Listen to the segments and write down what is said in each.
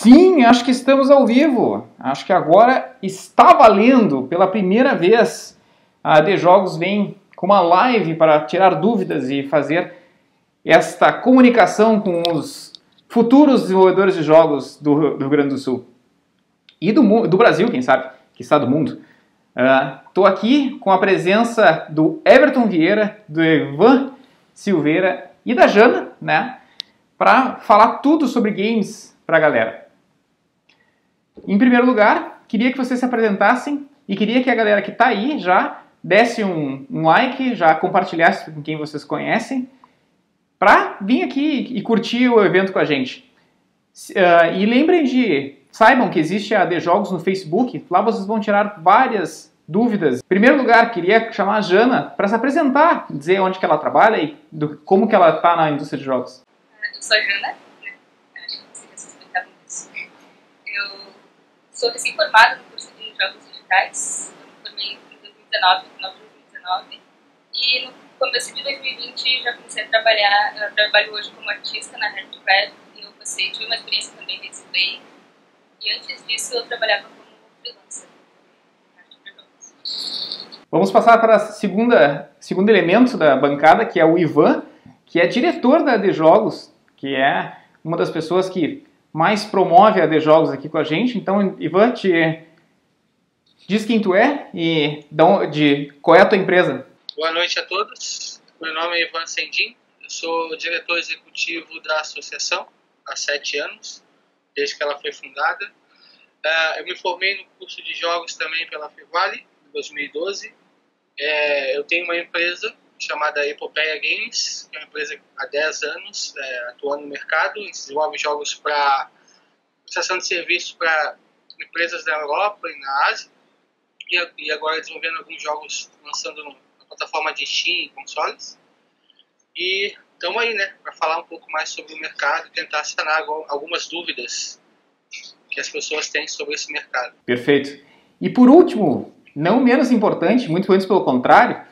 Sim, acho que estamos ao vivo. Acho que agora está valendo. Pela primeira vez, a AD Jogos vem com uma live para tirar dúvidas e fazer esta comunicação com os futuros desenvolvedores de jogos do Rio Grande do Sul. E do Brasil, quem sabe, que está do mundo. Estou aqui com a presença do Everton Vieira, do Ivan Silveira e da Jana, né? Para falar tudo sobre games para a galera. Em primeiro lugar, queria que vocês se apresentassem e queria que a galera que está aí já desse um like, já compartilhasse com quem vocês conhecem, para vir aqui e curtir o evento com a gente. E saibam que existe a AD Jogos no Facebook, lá vocês vão tirar várias dúvidas. Em primeiro lugar, queria chamar a Jana para se apresentar, dizer onde que ela trabalha e como que ela está na indústria de jogos. Eu sou a Jana, né? Acho que vocês explicaram isso. Eu sou recém-formada no curso de Jogos Digitais. Eu me formei em 2019, no final de 2019. E no começo de 2020 já comecei a trabalhar. Eu trabalho hoje como artista na Hardcraft. Eu tive uma experiência também de display. E antes disso eu trabalhava como freelancer. Vamos passar para o segundo elemento da bancada, que é o Ivan, que é diretor da AD Jogos, que é uma das pessoas que mais promove a AD Jogos aqui com a gente. Então, Ivan, diz quem tu é e qual é a tua empresa. Boa noite a todos. Meu nome é Ivan Sendin. Eu sou diretor executivo da associação há 7 anos, desde que ela foi fundada. Eu me formei no curso de jogos também pela Fevale, em 2012. Eu tenho uma empresa chamada Epopeia Games, que é uma empresa há 10 anos atuando no mercado. A gente desenvolve jogos para prestação de serviço para empresas da Europa e na Ásia. E agora desenvolvendo alguns jogos, lançando na plataforma de Steam e consoles. E estamos aí, né, para falar um pouco mais sobre o mercado e tentar sanar algumas dúvidas que as pessoas têm sobre esse mercado. Perfeito. E por último, não menos importante, muito antes pelo contrário,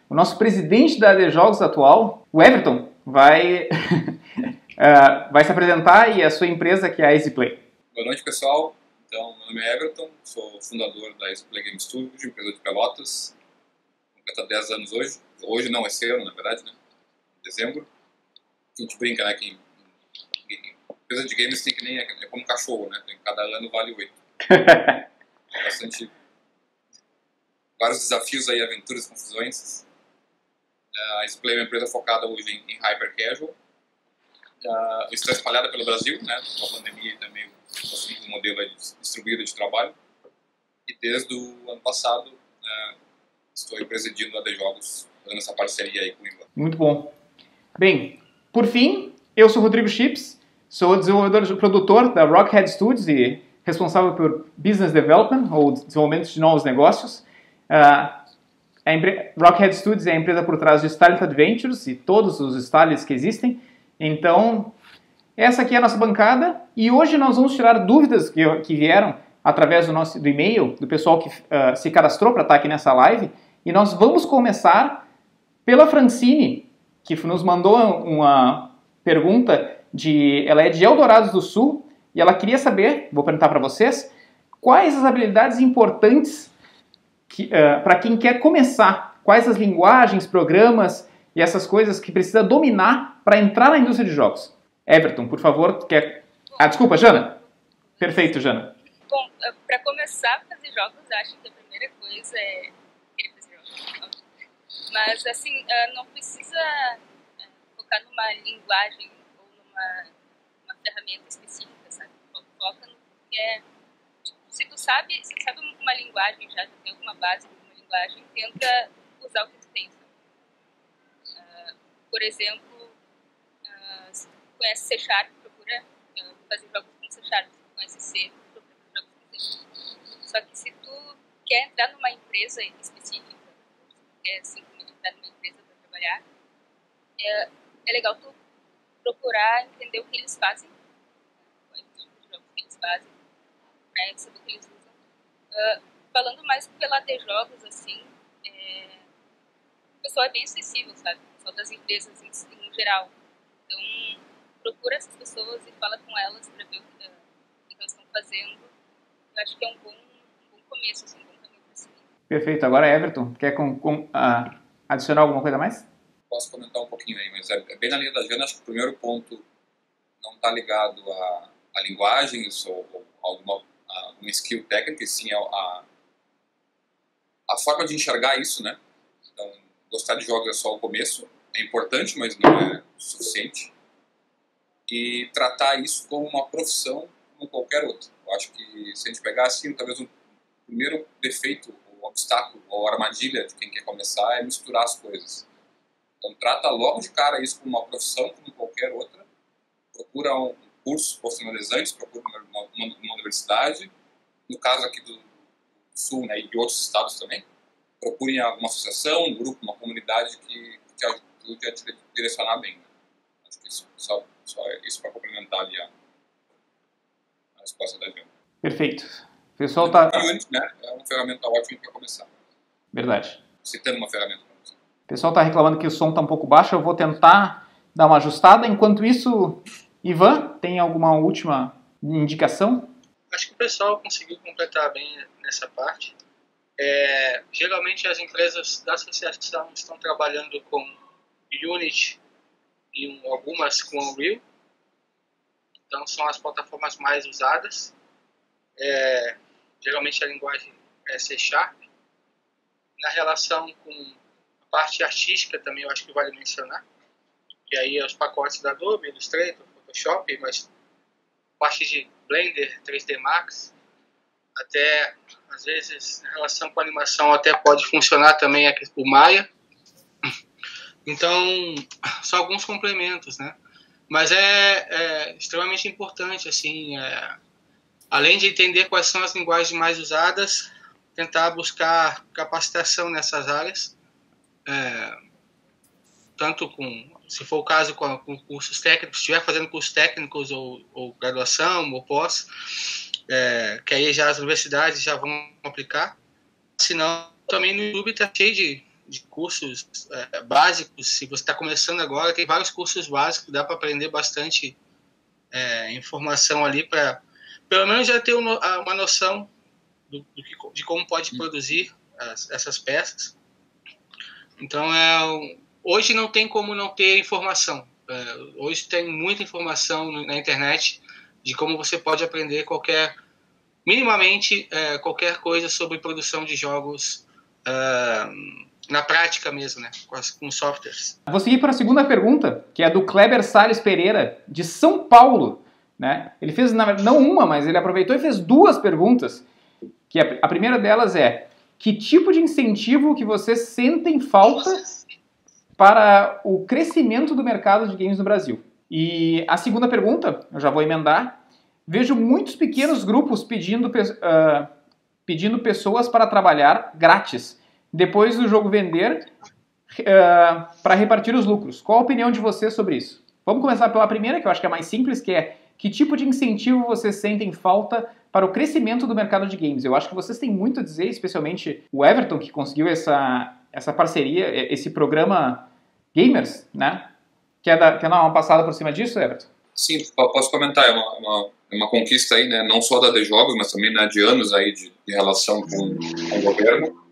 o nosso presidente da AD Jogos atual, o Everton, vai se apresentar e a sua empresa, que é a EasyPlay. Boa noite, pessoal. Então, meu nome é Everton, sou fundador da EasyPlay Game Studio, empresa de Pelotas. Completa 10 anos hoje. Hoje não, esse ano, na verdade, né? Em dezembro. A gente brinca, né, que empresa de games tem que nem é como um cachorro, né? Cada ano vale 8. Bastante... Vários desafios aí, aventuras, confusões. A EasyPlay é uma empresa focada hoje em hyper casual. Está espalhada pelo Brasil, né? Com a pandemia também um modelo distribuído de trabalho. E desde o ano passado estou presidindo a AD Jogos, fazendo essa parceria aí com o Ivan. Muito bom. Bem, por fim, eu sou Rodrigo Chips, sou desenvolvedor e produtor da Rockhead Studios e responsável por Business Development, ou desenvolvimento de novos negócios. Rockhead Studios é a empresa por trás de Starlit Adventures e todos os Starlits que existem. Então, essa aqui é a nossa bancada e hoje nós vamos tirar dúvidas que vieram através do e-mail do pessoal que se cadastrou para estar aqui nessa live. E nós vamos começar pela Francine, que nos mandou uma pergunta, ela é de Eldorado do Sul e ela queria saber, vou perguntar para vocês, quais as habilidades importantes para quem quer começar, quais as linguagens, programas e essas coisas que precisa dominar para entrar na indústria de jogos. Everton, por favor, quer... desculpa, Jana. Perfeito, Jana. Bom, para começar a fazer jogos, acho que a primeira coisa é querer fazer jogos. Mas, assim, não precisa focar numa linguagem ou numa ferramenta específica, sabe? Foca no que é... Se tu sabe uma linguagem, já tem alguma base de uma linguagem, tenta usar o que tu tem. Por exemplo, se tu conhece C Sharp, procura fazer jogos com C Sharp. Se tu conhece C, procura fazer jogos com C. Só que se tu quer entrar numa empresa específica, se tu quer simplesmente entrar numa empresa para trabalhar, é legal tu procurar entender o que eles fazem, quais tipos de jogos que eles fazem, né, saber o que eles usam. Falando mais pela AD Jogos, assim, o pessoal é bem acessível, sabe? O pessoal das empresas em geral. Então, procura essas pessoas e fala com elas para ver o que fazendo, eu acho que é um bom começo, assim, um bom caminho para seguir. Perfeito. Agora, Everton, quer adicionar alguma coisa a mais? Posso comentar um pouquinho aí, mas é bem na linha da Jana. Acho que o primeiro ponto não está ligado a linguagens ou alguma skill técnica, e sim a forma de enxergar isso, né? Então, gostar de jogos é só o começo, é importante, mas não é suficiente. E tratar isso como uma profissão como qualquer outra. Eu acho que se a gente pegar assim, talvez o primeiro defeito, o obstáculo ou armadilha de quem quer começar é misturar as coisas. Então, trata logo de cara isso como uma profissão como qualquer outra. Procura um curso profissionalizante, procura uma universidade. No caso aqui do Sul, né, e de outros estados também, procurem alguma associação, um grupo, uma comunidade que te ajude a te direcionar bem. Né? Acho que só isso para complementar ali a resposta da gente. Perfeito. O pessoal tá... E Unity, né, é uma ferramenta ótima para começar. Verdade. Citando uma ferramenta para começar. O pessoal está reclamando que o som está um pouco baixo, eu vou tentar dar uma ajustada. Enquanto isso, Ivan, tem alguma última indicação? Acho que o pessoal conseguiu completar bem nessa parte. Geralmente as empresas da associação estão trabalhando com Unity e algumas com Unreal. Então são as plataformas mais usadas. Geralmente a linguagem é C#. Na relação com a parte artística também eu acho que vale mencionar. Que aí é os pacotes da Adobe, Illustrator, Photoshop, mas parte de Blender, 3D Max, até às vezes em relação com a animação até pode funcionar também o Maya. Então são alguns complementos, né? Mas é extremamente importante, assim, além de entender quais são as linguagens mais usadas, tentar buscar capacitação nessas áreas, tanto se for o caso, com cursos técnicos, se estiver fazendo cursos técnicos ou graduação ou pós, que aí já as universidades já vão aplicar. Senão, também no YouTube está cheio de cursos básicos. Se você está começando agora, tem vários cursos básicos, dá para aprender bastante informação ali para, pelo menos, já ter uma noção de como pode produzir essas peças. Então, hoje não tem como não ter informação. Hoje tem muita informação na internet de como você pode aprender minimamente qualquer coisa sobre produção de jogos na prática mesmo, né, com softwares. Vou seguir para a segunda pergunta, que é do Kleber Salles Pereira, de São Paulo. Né? Ele fez, não uma, mas ele aproveitou e fez duas perguntas. Que a primeira delas é: que tipo de incentivo que vocês sentem falta para o crescimento do mercado de games no Brasil? E a segunda pergunta, eu já vou emendar: vejo muitos pequenos grupos pedindo pessoas para trabalhar grátis, depois do jogo vender, para repartir os lucros. Qual a opinião de vocês sobre isso? Vamos começar pela primeira, que eu acho que é mais simples, que é: que tipo de incentivo vocês sentem falta para o crescimento do mercado de games? Eu acho que vocês têm muito a dizer, especialmente o Everton, que conseguiu essa parceria, esse programa Gamers, né? Quer dar uma passada por cima disso, Everton? Sim, posso comentar. É uma conquista aí, né? Não só da The Jogos, mas também, né, de anos aí de relação com o governo,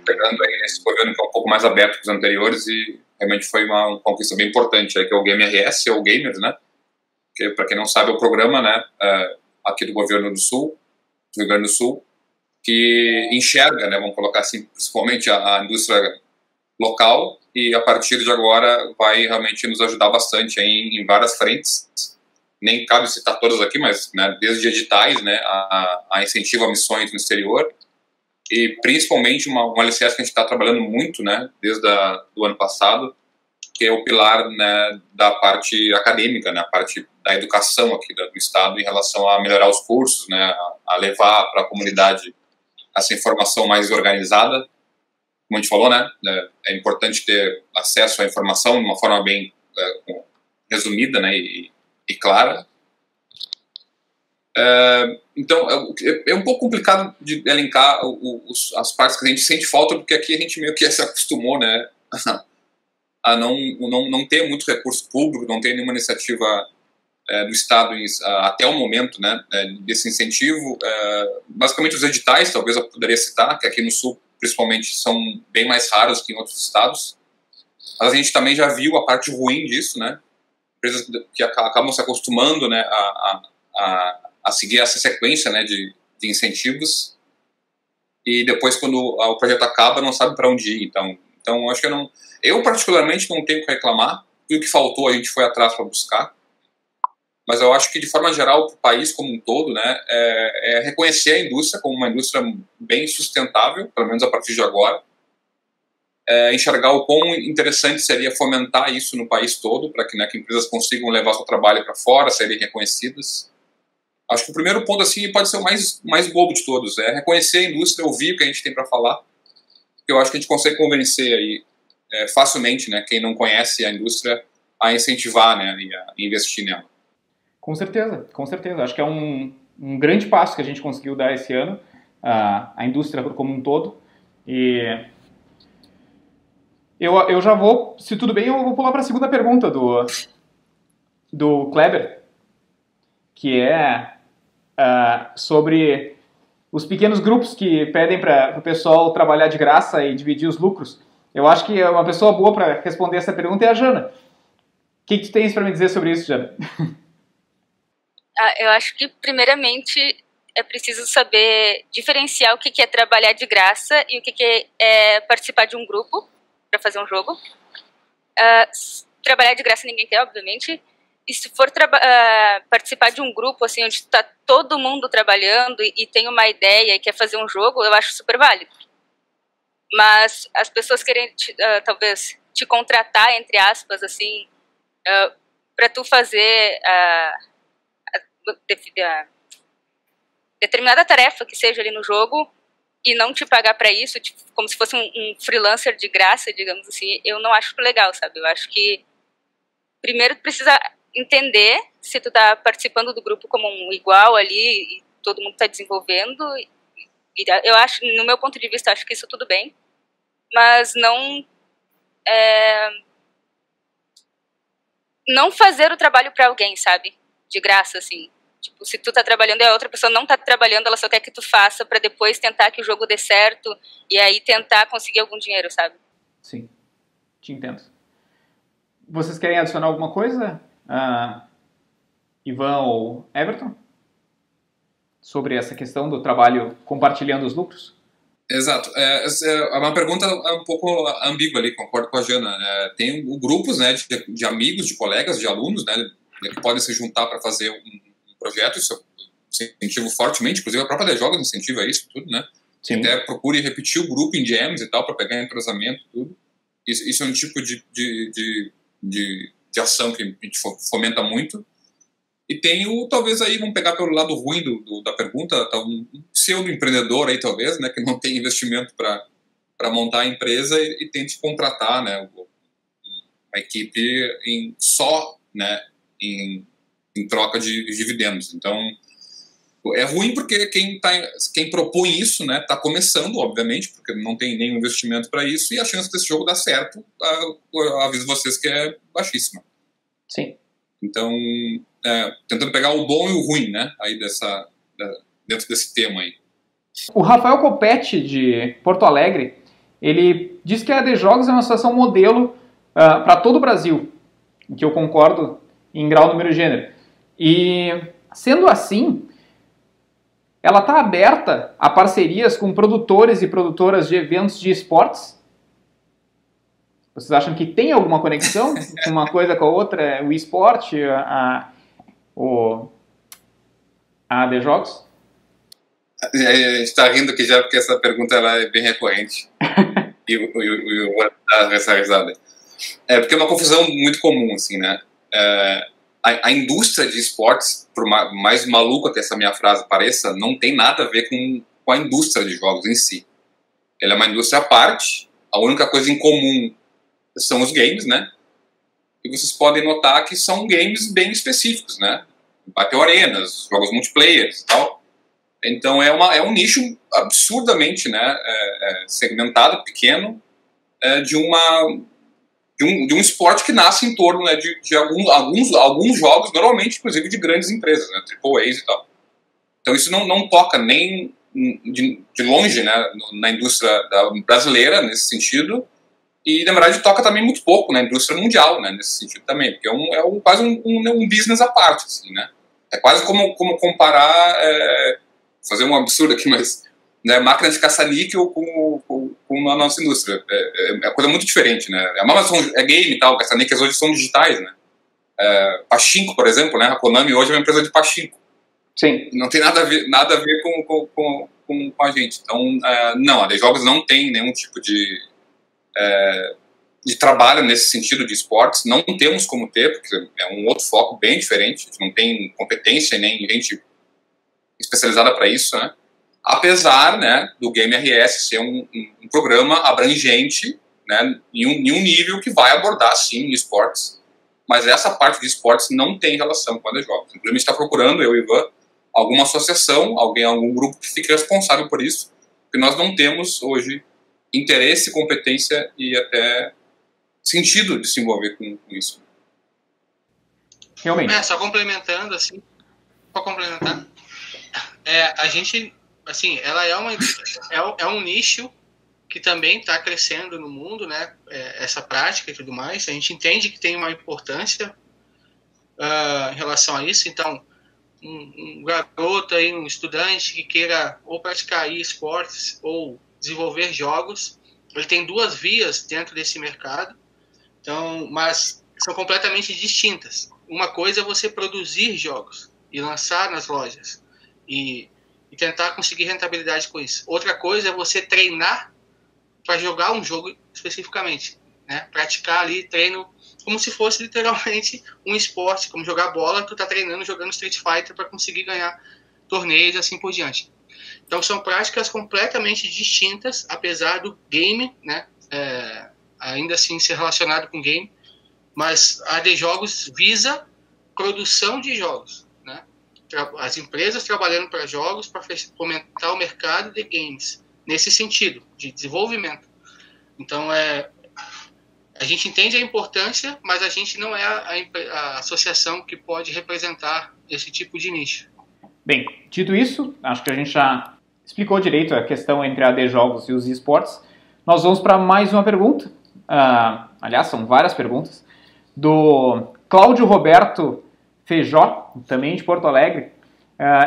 pegando aí esse governo que é um pouco mais aberto que os anteriores, e realmente foi uma conquista bem importante aí, que é o GameRS, ou Gamers, né? Que, para quem não sabe, é o programa, né, aqui do governo do Sul, do Rio Grande do Sul, que enxerga, né, vamos colocar assim, principalmente a indústria local, e a partir de agora vai realmente nos ajudar bastante em várias frentes. Nem cabe citar todas aqui, mas, né, desde editais, né, a incentivo a missões no exterior, e principalmente uma alicerce que a gente está trabalhando muito, né, desde do ano passado, que é o pilar, né, da parte acadêmica, né, a parte da educação aqui do Estado em relação a melhorar os cursos, né, a levar para a comunidade essa informação mais organizada. Como a gente falou, né, é importante ter acesso à informação de uma forma bem resumida, né, e clara. Então, é um pouco complicado de elencar as partes que a gente sente falta, porque aqui a gente meio que se acostumou, né, a não ter muito recurso público, não ter nenhuma iniciativa do Estado até o momento, né, desse incentivo. Basicamente os editais, talvez eu poderia citar, que aqui no Sul, principalmente, são bem mais raros que em outros estados. Mas a gente também já viu a parte ruim disso, né? Empresas que acabam se acostumando, né, a seguir essa sequência, né, de incentivos, e depois, quando o projeto acaba, não sabe para onde ir. Então acho que eu particularmente não tenho o que reclamar, e o que faltou a gente foi atrás para buscar. Mas eu acho que, de forma geral, para o país como um todo, né, é reconhecer a indústria como uma indústria bem sustentável, pelo menos a partir de agora, enxergar o quão interessante seria fomentar isso no país todo, para que, né, que empresas consigam levar seu trabalho para fora, serem reconhecidas. Acho que o primeiro ponto assim pode ser o mais bobo de todos, é reconhecer a indústria, ouvir o que a gente tem para falar. Eu acho que a gente consegue convencer aí, facilmente, né, quem não conhece a indústria a incentivar, né, e a investir nela. Com certeza, com certeza. Acho que é um grande passo que a gente conseguiu dar esse ano, a indústria como um todo. E eu já vou, se tudo bem, eu vou pular para a segunda pergunta do Kleber, que é sobre os pequenos grupos que pedem para o pessoal trabalhar de graça e dividir os lucros. Eu acho que uma pessoa boa para responder essa pergunta é a Jana. O que tu tens para me dizer sobre isso, Jana? Eu acho que, primeiramente, é preciso saber diferenciar o que é trabalhar de graça e o que é participar de um grupo para fazer um jogo. Trabalhar de graça ninguém quer, obviamente. E se for participar de um grupo assim, onde está todo mundo trabalhando e tem uma ideia e quer fazer um jogo, eu acho super válido. Mas as pessoas querem, talvez, te contratar, entre aspas, assim, para tu fazer determinada tarefa que seja ali no jogo e não te pagar para isso, tipo, como se fosse um freelancer de graça, digamos assim, eu não acho legal, sabe? Eu acho que primeiro tu precisa entender se tu tá participando do grupo como um igual ali e todo mundo tá desenvolvendo, e eu acho, no meu ponto de vista, acho que isso tudo bem, mas não fazer o trabalho para alguém, sabe? De graça, assim. Tipo, se tu tá trabalhando e a outra pessoa não tá trabalhando, ela só quer que tu faça para depois tentar que o jogo dê certo e aí tentar conseguir algum dinheiro, sabe? Sim, te entendo. Vocês querem adicionar alguma coisa, Ivan ou Everton, sobre essa questão do trabalho compartilhando os lucros? Exato. É uma pergunta um pouco ambígua ali, concordo com a Jana. Tem grupos, né, de amigos, de colegas, de alunos, né, que podem se juntar para fazer um projeto. Isso eu incentivo fortemente, inclusive a própria DJogos incentiva isso tudo, né? Sim. Até procure repetir o grupo em jams e tal, para pegar entrosamento e tudo. Isso é um tipo de ação que a gente fomenta muito. E tem talvez aí, vamos pegar pelo lado ruim da pergunta, um pseudo-empreendedor aí talvez, né, que não tem investimento para montar a empresa e tente contratar, né, a equipe né, em troca de dividendos. Então, é ruim porque quem propõe isso, né, está começando, obviamente, porque não tem nenhum investimento para isso, e a chance desse jogo dar certo, aviso vocês que é baixíssima. Sim. Então, tentando pegar o bom e o ruim, né, aí dentro desse tema aí. O Rafael Copete, de Porto Alegre, ele diz que a DJogos é uma situação modelo para todo o Brasil, em que eu concordo em grau, número e gênero. E, sendo assim, ela está aberta a parcerias com produtores e produtoras de eventos de esportes? Vocês acham que tem alguma conexão com uma coisa com a outra? O esporte, a DJogos? A gente está rindo aqui já porque essa pergunta ela é bem recorrente. e eu vou dar essa risada. Porque é uma confusão muito comum, assim, né? A indústria de esportes, por mais maluca que essa minha frase pareça, não tem nada a ver com a indústria de jogos em si. Ela é uma indústria à parte, a única coisa em comum são os games, né? E vocês podem notar que são games bem específicos, né? Battle Arenas, jogos multiplayer e tal. Então é um nicho absurdamente, né, segmentado, pequeno, de uma de um esporte que nasce em torno, né, de alguns jogos, normalmente, inclusive, de grandes empresas, né, AAAs e tal. Então isso não toca nem de longe, né, na indústria brasileira, nesse sentido, e na verdade toca também muito pouco na indústria mundial, né, nesse sentido também, porque quase um business à parte, assim, né. É quase como comparar, fazer um absurdo aqui, mas, né, máquina de caça-níquel com a nossa indústria. É coisa muito diferente, né. A Amazon é game e tal, caça-níqueis hoje são digitais, né. Pachinko, por exemplo, né, a Konami hoje é uma empresa de pachinko. Sim. Não tem nada a ver com a gente. Então, não, a D-Jogos não tem nenhum tipo de trabalho nesse sentido de esportes. Não temos como ter, porque é um outro foco bem diferente. A gente não tem competência nem gente especializada para isso, né? Apesar, né, do Game RS ser um programa abrangente, né, em um nível que vai abordar, sim, esportes. Mas essa parte de esportes não tem relação com a D-Jogos. Inclusive, a gente está procurando, eu e o Ivan, alguma associação, algum grupo que fique responsável por isso, porque nós não temos hoje interesse, competência e até sentido de se envolver com isso. Realmente. Só complementando, assim, para complementar, a gente, assim, ela é um nicho que também está crescendo no mundo, né? Essa prática e tudo mais. A gente entende que tem uma importância em relação a isso. Então, um garoto aí, um estudante que queira ou praticar esportes ou desenvolver jogos, ele tem duas vias dentro desse mercado, então, mas são completamente distintas. Uma coisa é você produzir jogos e lançar nas lojas e tentar conseguir rentabilidade com isso. Outra coisa é você treinar para jogar um jogo especificamente, né? Praticar ali, treino como se fosse literalmente um esporte, como jogar bola, tu tá treinando jogando Street Fighter para conseguir ganhar torneios e assim por diante. Então são práticas completamente distintas, apesar do game, né, ainda assim ser relacionado com game, mas a D-Jogos visa produção de jogos, né? As empresas trabalhando para jogos para fomentar o mercado de games, nesse sentido, de desenvolvimento. Então a gente entende a importância, mas a gente não é a associação que pode representar esse tipo de nicho. Bem, dito isso, acho que a gente já explicou direito a questão entre a D-Jogos e os esportes. Nós vamos para mais uma pergunta. Aliás, são várias perguntas. Do Cláudio Roberto Feijó, também de Porto Alegre.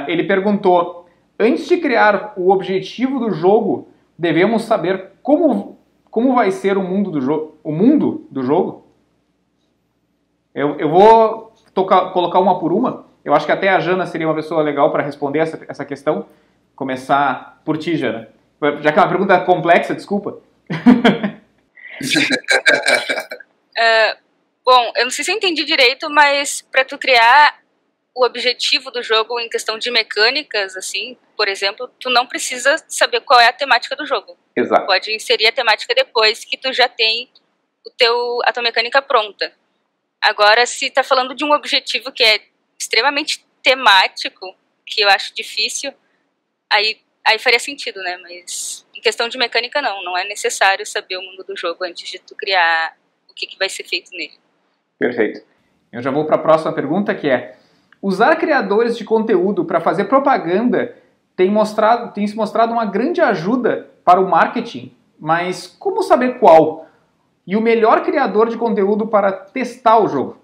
Ele perguntou: antes de criar o objetivo do jogo, devemos saber como vai ser o mundo do jogo? Eu vou colocar uma por uma. Eu acho que até a Jana seria uma pessoa legal para responder essa questão. Começar por ti, Jana. Já que é uma pergunta complexa, desculpa. Bom, eu não sei se eu entendi direito, mas para tu criar o objetivo do jogo em questão de mecânicas, assim, por exemplo, tu não precisa saber qual é a temática do jogo. Exato. Tu pode inserir a temática depois que tu já tem a tua mecânica pronta. Agora, se tá falando de um objetivo que é extremamente temático, que eu acho difícil, aí faria sentido, né? Mas em questão de mecânica, não é necessário saber o mundo do jogo antes de tu criar o que vai ser feito nele. Perfeito. Eu já vou para a próxima pergunta, que é: usar criadores de conteúdo para fazer propaganda tem se mostrado uma grande ajuda para o marketing, mas como saber qual? E o melhor criador de conteúdo para testar o jogo?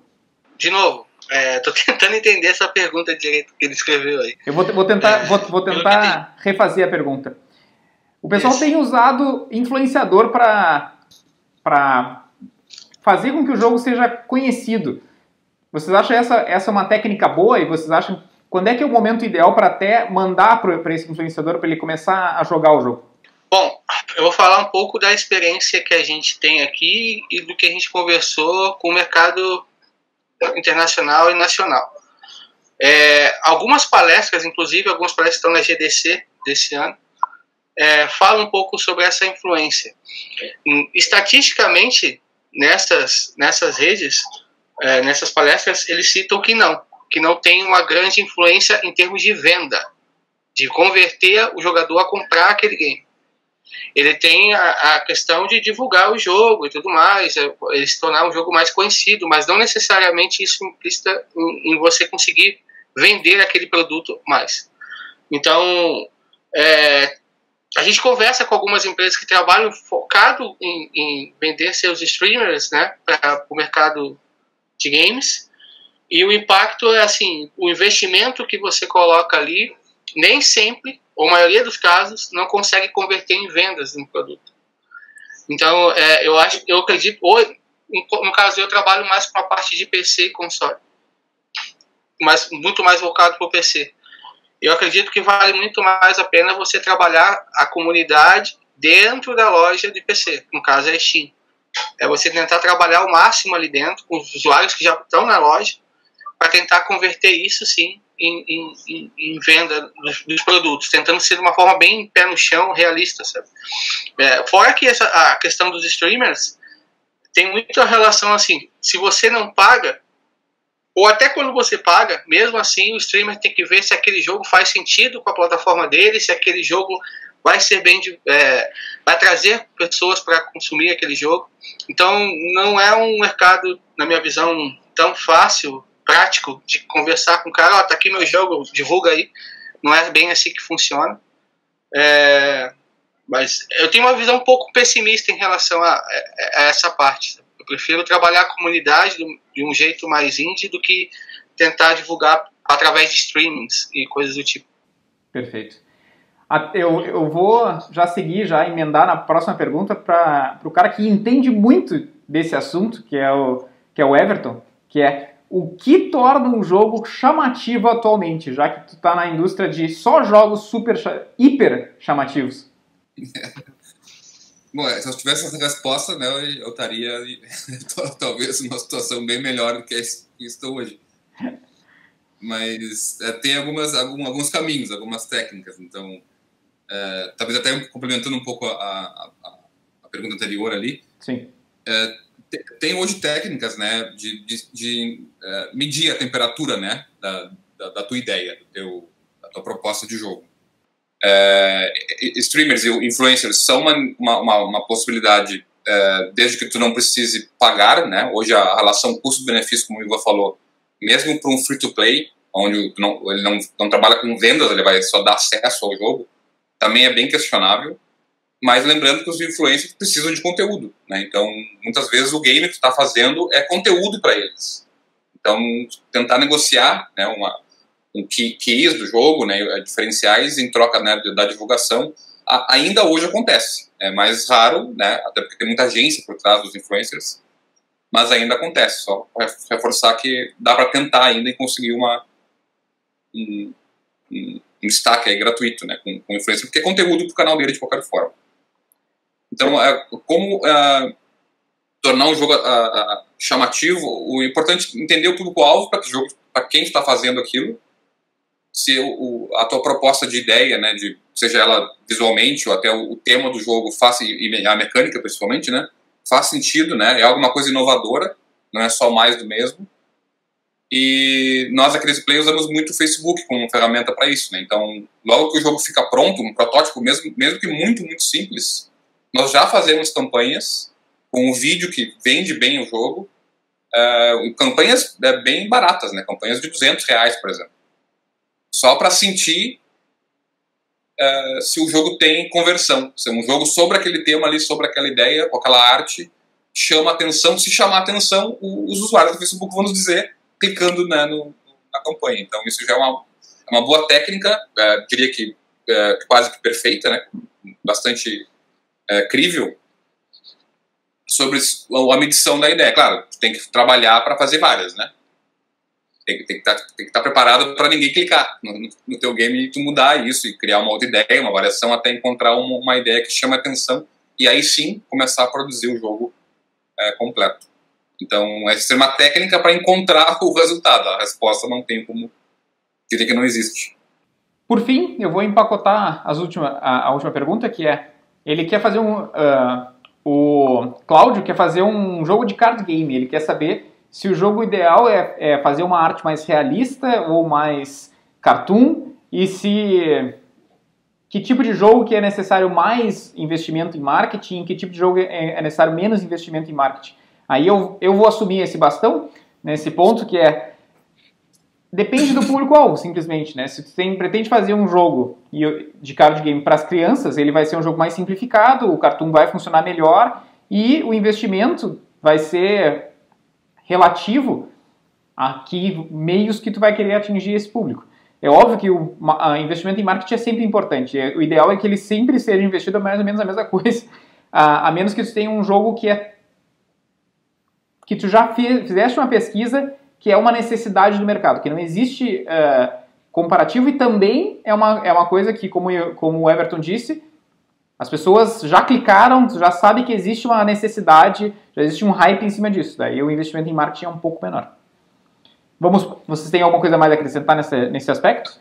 De novo, tô tentando entender essa pergunta direito que ele escreveu aí. Eu vou tentar refazer a pergunta. O pessoal tem usado influenciador para fazer com que o jogo seja conhecido. Vocês acham essa uma técnica boa? E vocês acham quando é que é o momento ideal para até mandar para esse influenciador para ele começar a jogar o jogo? Bom, eu vou falar um pouco da experiência que a gente tem aqui e do que a gente conversou com o mercado internacional e nacional. Algumas palestras, inclusive algumas palestras estão na GDC desse ano, falam um pouco sobre essa influência. Estatisticamente, nessas redes, nessas palestras, eles citam que não tem uma grande influência em termos de venda, de converter o jogador a comprar aquele game. Ele tem a questão de divulgar o jogo e tudo mais, ele se tornar um jogo mais conhecido, mas não necessariamente isso implica em você conseguir vender aquele produto mais. Então, a gente conversa com algumas empresas que trabalham focado em vender seus streamers, né, para o mercado de games, e o impacto é assim, o investimento que você coloca ali, nem sempre, ou a maioria dos casos, não consegue converter em vendas no produto. Então, eu acredito, no caso eu trabalho mais com a parte de PC e console, mas muito mais voltado para o PC. Eu acredito que vale muito mais a pena você trabalhar a comunidade dentro da loja de PC, no caso é a Steam. É você tentar trabalhar o máximo ali dentro, com os usuários que já estão na loja, para tentar converter isso, sim, em venda dos produtos, tentando ser de uma forma bem pé no chão, realista, sabe? Fora que a questão dos streamers tem muita relação assim, se você não paga, ou até quando você paga, mesmo assim o streamer tem que ver se aquele jogo faz sentido com a plataforma dele, se aquele jogo vai ser vai trazer pessoas para consumir aquele jogo. Então não é um mercado, na minha visão, tão fácil, prático, de conversar com o cara, tá aqui meu jogo, divulga aí. Não é bem assim que funciona. Mas eu tenho uma visão um pouco pessimista em relação a essa parte. Eu prefiro trabalhar a comunidade de um jeito mais indie do que tentar divulgar através de streamings e coisas do tipo. Perfeito. Eu vou já seguir, já emendar na próxima pergunta para o cara que entende muito desse assunto, que é o Everton, que é o que torna um jogo chamativo atualmente, já que tu está na indústria de só jogos hiper chamativos? Bom, se eu tivesse essa resposta, né, eu estaria talvez numa situação bem melhor do que estou hoje. Mas tem alguns caminhos, algumas técnicas. Então, talvez até complementando um pouco a pergunta anterior ali. Sim. Tem hoje técnicas, né, de medir a temperatura, né, da tua ideia, da tua proposta de jogo. Streamers e influencers são uma possibilidade, desde que tu não precise pagar, né? Hoje a relação custo-benefício, como o Ivan falou, mesmo para um free-to-play, onde ele não trabalha com vendas, ele vai só dar acesso ao jogo, também é bem questionável. Mas lembrando que os influencers precisam de conteúdo, né? Então, muitas vezes o game que tu está fazendo é conteúdo para eles. Então, tentar negociar, né, keys do jogo, né, diferenciais em troca, né, da divulgação, ainda hoje acontece. É mais raro, né, até porque tem muita agência por trás dos influencers, mas ainda acontece. Só reforçar que dá para tentar ainda e conseguir um destaque aí gratuito, né, com influencer, porque é conteúdo para o canal dele de qualquer forma. Então, como tornar um jogo chamativo, o importante é entender o público-alvo para quem está fazendo aquilo, se a tua proposta de ideia, né, seja ela visualmente ou até o tema do jogo e a mecânica principalmente, né, faz sentido, né, é alguma coisa inovadora, não é só mais do mesmo. E nós, aqui nesse Play, usamos muito o Facebook como ferramenta para isso, né? Então, logo que o jogo fica pronto, um protótipo mesmo que muito, muito simples, nós já fazemos campanhas com um vídeo que vende bem o jogo, campanhas bem baratas, né? Campanhas de R$200, por exemplo. Só para sentir se o jogo tem conversão. Se é um jogo sobre aquele tema ali, sobre aquela ideia, com aquela arte, chama atenção. Se chamar atenção, os usuários do Facebook vão nos dizer, clicando, né, na campanha. Então, isso já é uma boa técnica, diria que quase que perfeita, né? Bastante crível, sobre a medição da ideia. Claro, tem que trabalhar para fazer várias, né? Tem que estar preparado para ninguém clicar no teu game e tu mudar isso e criar uma outra ideia, uma variação, até encontrar uma ideia que chama atenção e aí sim começar a produzir o jogo completo. Então, essa é uma técnica para encontrar o resultado. A resposta não tem como dizer que não existe. Por fim, eu vou empacotar a última pergunta, que é: ele quer fazer o Cláudio quer fazer um jogo de card game. Ele quer saber se o jogo ideal é fazer uma arte mais realista ou mais cartoon, e que tipo de jogo que é necessário mais investimento em marketing, que tipo de jogo é necessário menos investimento em marketing. Aí eu vou assumir esse bastão, nesse ponto que depende do público-alvo, simplesmente, né? Se você pretende fazer um jogo de card game para as crianças, ele vai ser um jogo mais simplificado, o cartoon vai funcionar melhor e o investimento vai ser relativo a que meios que tu vai querer atingir esse público. É óbvio que o investimento em marketing é sempre importante. O ideal é que ele sempre seja investido mais ou menos a mesma coisa, a menos que tu tenha um jogo que tu já fizeste uma pesquisa que é uma necessidade do mercado, que não existe comparativo, e também é uma coisa que, como o Everton disse, as pessoas já clicaram, já sabem que existe uma necessidade, já existe um hype em cima disso. Daí o investimento em marketing é um pouco menor. Vocês têm alguma coisa mais a acrescentar nesse aspecto?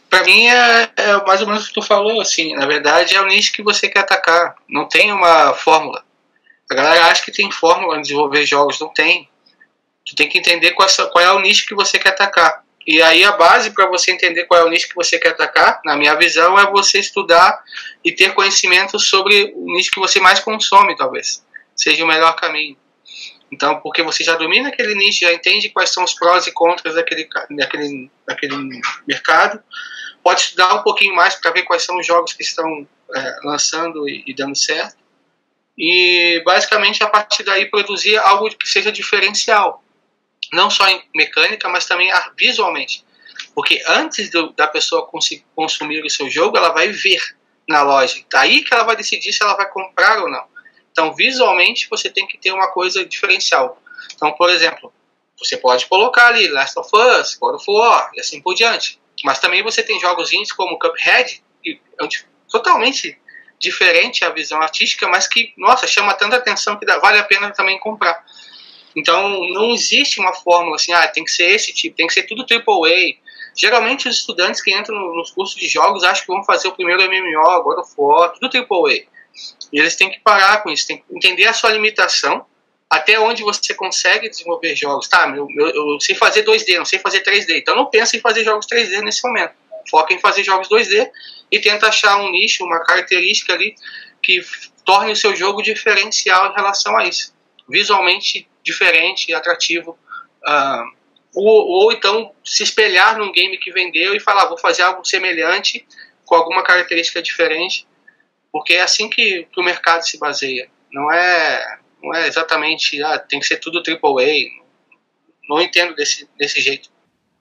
Para mim é mais ou menos o que tu falou, assim, na verdade é o nicho que você quer atacar, não tem uma fórmula. A galera acha que tem fórmula em desenvolver jogos, não tem. Tu tem que entender qual é o nicho que você quer atacar. E aí a base para você entender qual é o nicho que você quer atacar, na minha visão, é você estudar e ter conhecimento sobre o nicho que você mais consome, talvez. Seja o melhor caminho. Então, porque você já domina aquele nicho, já entende quais são os prós e contras daquele mercado, pode estudar um pouquinho mais para ver quais são os jogos que estão lançando e dando certo. E basicamente a partir daí produzir algo que seja diferencial. Não só em mecânica, mas também visualmente. Porque antes da pessoa consumir o seu jogo, ela vai ver na loja. Daí que ela vai decidir se ela vai comprar ou não. Então, visualmente, você tem que ter uma coisa diferencial. Então, por exemplo, você pode colocar ali Last of Us, God of War e assim por diante. Mas também você tem jogos indies como Cuphead, que é totalmente diferente a visão artística, mas que, nossa, chama tanta atenção que vale a pena também comprar. Então, não existe uma fórmula assim, tem que ser esse tipo, tem que ser tudo AAA. Geralmente, os estudantes que entram nos cursos de jogos acham que vão fazer o primeiro MMO, God of War, tudo AAA. E eles têm que parar com isso, têm que entender a sua limitação, até onde você consegue desenvolver jogos. Tá, eu sei fazer 2D, não sei fazer 3D, então não pensa em fazer jogos 3D nesse momento. Foca em fazer jogos 2D e tenta achar um nicho, uma característica ali que torne o seu jogo diferencial em relação a isso. Visualmente diferente, atrativo, ou então se espelhar num game que vendeu e falar, vou fazer algo semelhante com alguma característica diferente, porque é assim que o mercado se baseia. Não é exatamente, tem que ser tudo AAA. Não entendo desse jeito.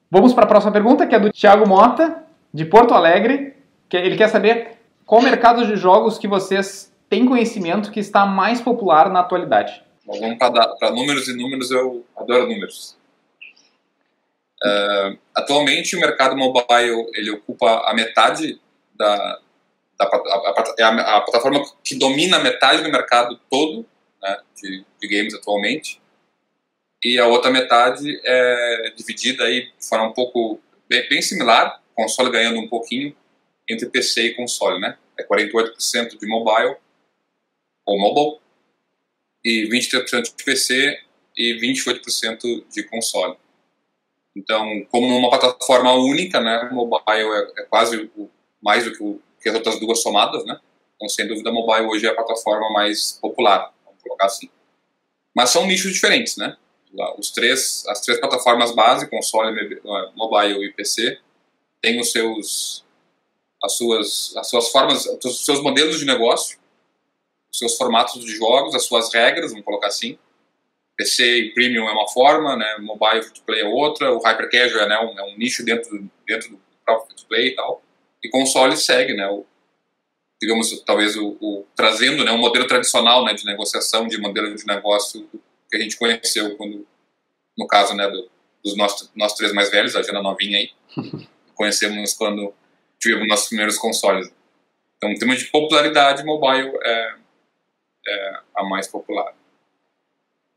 Vamos para a próxima pergunta, que é do Thiago Mota, de Porto Alegre. Ele quer saber qual mercado de jogos que vocês têm conhecimento que está mais popular na atualidade. Bom, vamos para números, e números eu adoro números. Atualmente o mercado mobile ele ocupa a metade a plataforma que domina a metade do mercado todo, né, de games atualmente, e a outra metade é dividida aí de forma um pouco bem similar, console ganhando um pouquinho entre PC e console, né? É 48% de mobile ou mobile e 23% de PC e 28% de console. Então, como uma plataforma única, né, o mobile é quase mais do que as outras duas somadas, né? Então, sem dúvida, mobile hoje é a plataforma mais popular, vamos colocar assim. Mas são nichos diferentes, né? As três plataformas base, console, mobile e PC, têm as suas formas, os seus modelos de negócio, os seus formatos de jogos, as suas regras, vamos colocar assim. PC e Premium é uma forma, né? Mobile Free-to-Play é outra, o Hyper Casual é um nicho dentro do próprio Free-to-Play e tal. E console segue, né? Digamos, talvez trazendo, né, um modelo tradicional, né, de negociação, de modelo de negócio que a gente conheceu quando, no caso, né, dos nós três mais velhos, a Jana novinha aí, conhecemos quando tivemos nossos primeiros consoles. Então, em termos de popularidade, mobile é a mais popular.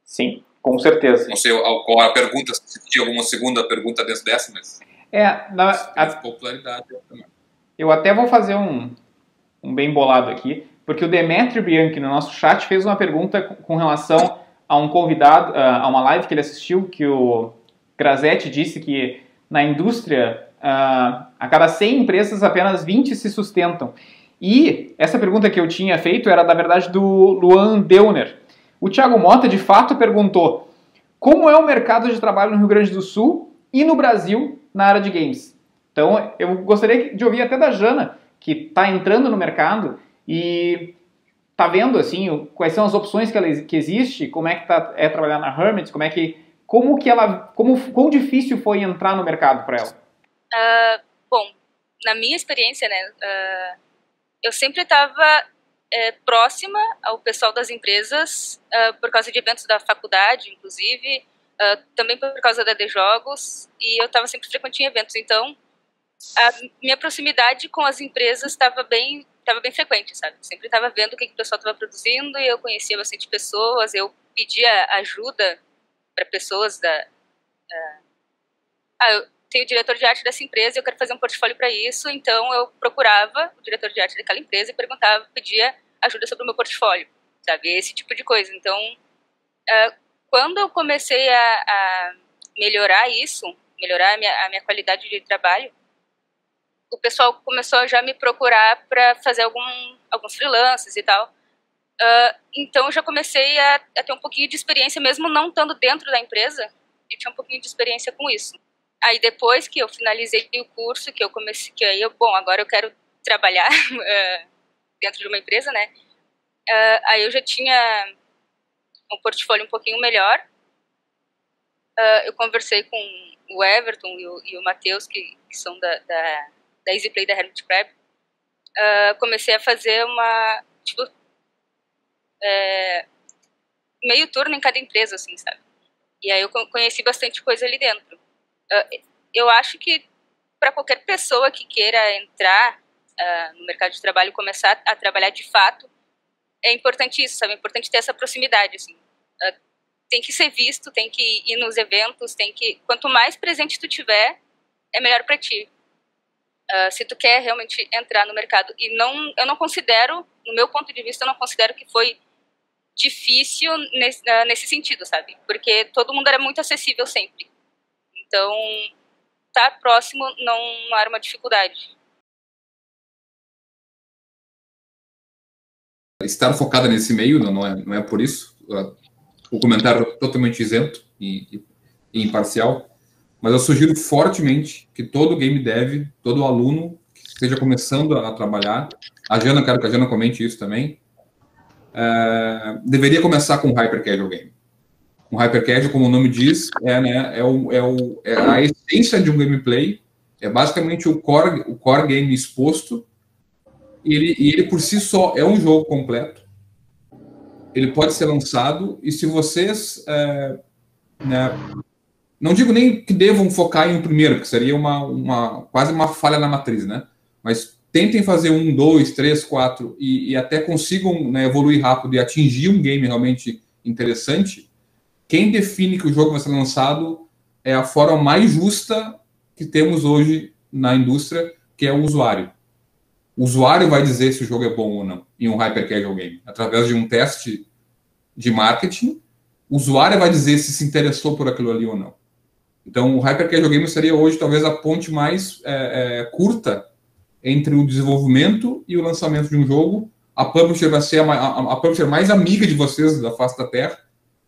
Sim, com certeza. Não sei qual a pergunta, se tinha alguma segunda pergunta dentro dessa, mas... popularidade também. Eu até vou fazer um bem bolado aqui, porque o Demetrio Bianchi, no nosso chat, fez uma pergunta com relação a um convidado, a uma live que ele assistiu, que o Grazetti disse que na indústria a cada 100 empresas, apenas 20 se sustentam. E essa pergunta que eu tinha feito era, na verdade, do Luan Deuner. O Thiago Mota, de fato, perguntou como é o mercado de trabalho no Rio Grande do Sul e no Brasil na área de games. Então, eu gostaria de ouvir até da Jana, que está entrando no mercado e está vendo assim, quais são as opções que existe, como é que é trabalhar na Hermit, quão difícil foi entrar no mercado para ela? Bom, na minha experiência, né, eu sempre estava próxima ao pessoal das empresas, por causa de eventos da faculdade, inclusive, também por causa da D-Jogos, e eu estava sempre frequente em eventos, então a minha proximidade com as empresas estava bem frequente, sabe? Sempre estava vendo o que o pessoal estava produzindo e eu conhecia bastante pessoas, eu pedia ajuda para pessoas eu tenho o diretor de arte dessa empresa e eu quero fazer um portfólio para isso, então eu procurava o diretor de arte daquela empresa e pedia ajuda sobre o meu portfólio, sabe? Esse tipo de coisa. Então, quando eu comecei a melhorar isso, melhorar a minha qualidade de trabalho, o pessoal começou a já me procurar para fazer alguns freelances e tal. Então, eu já comecei a ter um pouquinho de experiência, mesmo não estando dentro da empresa, eu tinha um pouquinho de experiência com isso. Aí, depois que eu finalizei o curso, agora eu quero trabalhar dentro de uma empresa, né? Aí eu já tinha um portfólio um pouquinho melhor. Eu conversei com o Everton e o Matheus, que são da EasyPlay da Hermit Crab. Comecei a fazer meio turno em cada empresa, assim, sabe? E aí eu conheci bastante coisa ali dentro. Eu acho que para qualquer pessoa que queira entrar no mercado de trabalho, começar a trabalhar de fato, é importante isso, sabe? É importante ter essa proximidade, assim. Tem que ser visto, tem que ir nos eventos, quanto mais presente tu tiver, é melhor para ti. Se tu quer realmente entrar no mercado. E eu não considero, no meu ponto de vista, eu não considero que foi difícil nesse sentido, sabe? Porque todo mundo era muito acessível sempre. Então, estar próximo não era uma dificuldade. Estar focada nesse meio não é por isso. O comentário é totalmente isento e imparcial. Mas eu sugiro fortemente que todo game dev, todo aluno que esteja começando a trabalhar, quero que a Jana comente isso também, deveria começar com Hyper Casual Game. Um Hyper Casual, como o nome diz, é a essência de um gameplay, é basicamente o core game exposto, e ele por si só é um jogo completo. Ele pode ser lançado, e se vocês... não digo nem que devam focar em um primeiro, porque seria quase uma falha na matriz, né? Mas tentem fazer 1, 2, 3, 4 e até consigam, né, evoluir rápido e atingir um game realmente interessante. Quem define que o jogo vai ser lançado é a forma mais justa que temos hoje na indústria, que é o usuário. O usuário vai dizer se o jogo é bom ou não em um Hyper Casual Game. Através de um teste de marketing, o usuário vai dizer se interessou por aquilo ali ou não. Então, o Hyper Casual Game seria hoje talvez a ponte mais curta entre o desenvolvimento e o lançamento de um jogo. A publisher vai ser a publisher mais amiga de vocês da face da Terra,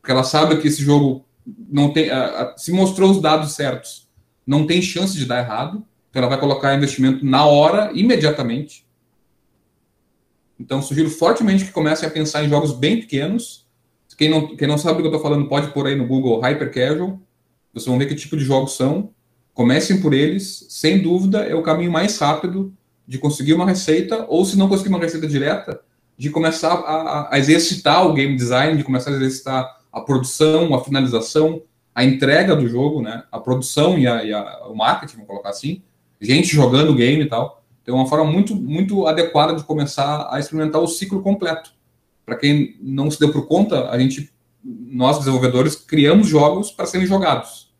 porque ela sabe que esse jogo não tem, se mostrou os dados certos, não tem chance de dar errado, então ela vai colocar investimento na hora, imediatamente. Então, sugiro fortemente que comecem a pensar em jogos bem pequenos. Quem não sabe do que eu estou falando, pode pôr aí no Google Hyper Casual. Vocês vão ver que tipo de jogos são. Comecem por eles. Sem dúvida, é o caminho mais rápido de conseguir uma receita, ou se não conseguir uma receita direta, de começar a exercitar o game design, de começar a exercitar a produção, a finalização, a entrega do jogo, né? A produção e o marketing, vamos colocar assim. Gente jogando o game e tal. Então, é uma forma muito, muito adequada de começar a experimentar o ciclo completo. Para quem não se deu por conta, nós desenvolvedores criamos jogos para serem jogados.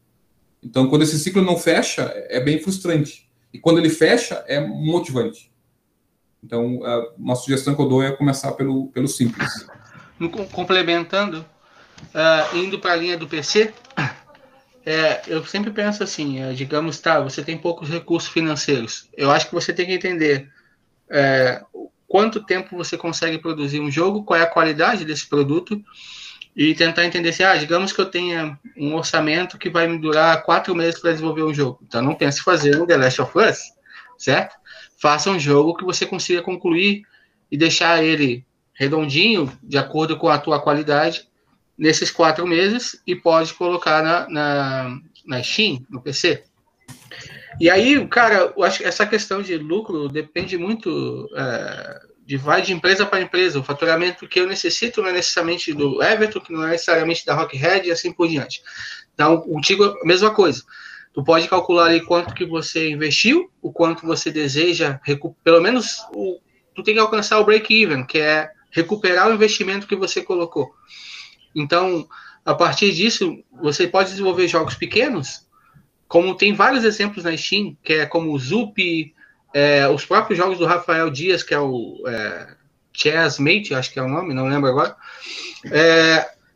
Então, quando esse ciclo não fecha, é bem frustrante. E quando ele fecha, é motivante. Então, uma sugestão que eu dou é começar pelo simples. Complementando, indo para a linha do PC, Eu sempre penso assim, digamos, tá, você tem poucos recursos financeiros. Eu acho que você tem que entender quanto tempo você consegue produzir um jogo, qual é a qualidade desse produto e tentar entender se, digamos que eu tenha um orçamento que vai me durar 4 meses para desenvolver um jogo. Então não pense em fazer um The Last of Us, certo? Faça um jogo que você consiga concluir e deixar ele redondinho, de acordo com a tua qualidade, nesses 4 meses e pode colocar na Steam, no PC. E aí, cara, eu acho que essa questão de lucro depende muito vai de empresa para empresa. O faturamento que eu necessito não é necessariamente do Everton, que não é necessariamente da Rockhead e assim por diante. Então, contigo, a mesma coisa. Tu pode calcular ali quanto que você investiu, o quanto você deseja, pelo menos tu tem que alcançar o break-even, que é recuperar o investimento que você colocou. Então, a partir disso, você pode desenvolver jogos pequenos, como tem vários exemplos na Steam, que é como o Zup, os próprios jogos do Rafael Dias, que é o Chessmate, acho que é o nome, não lembro agora,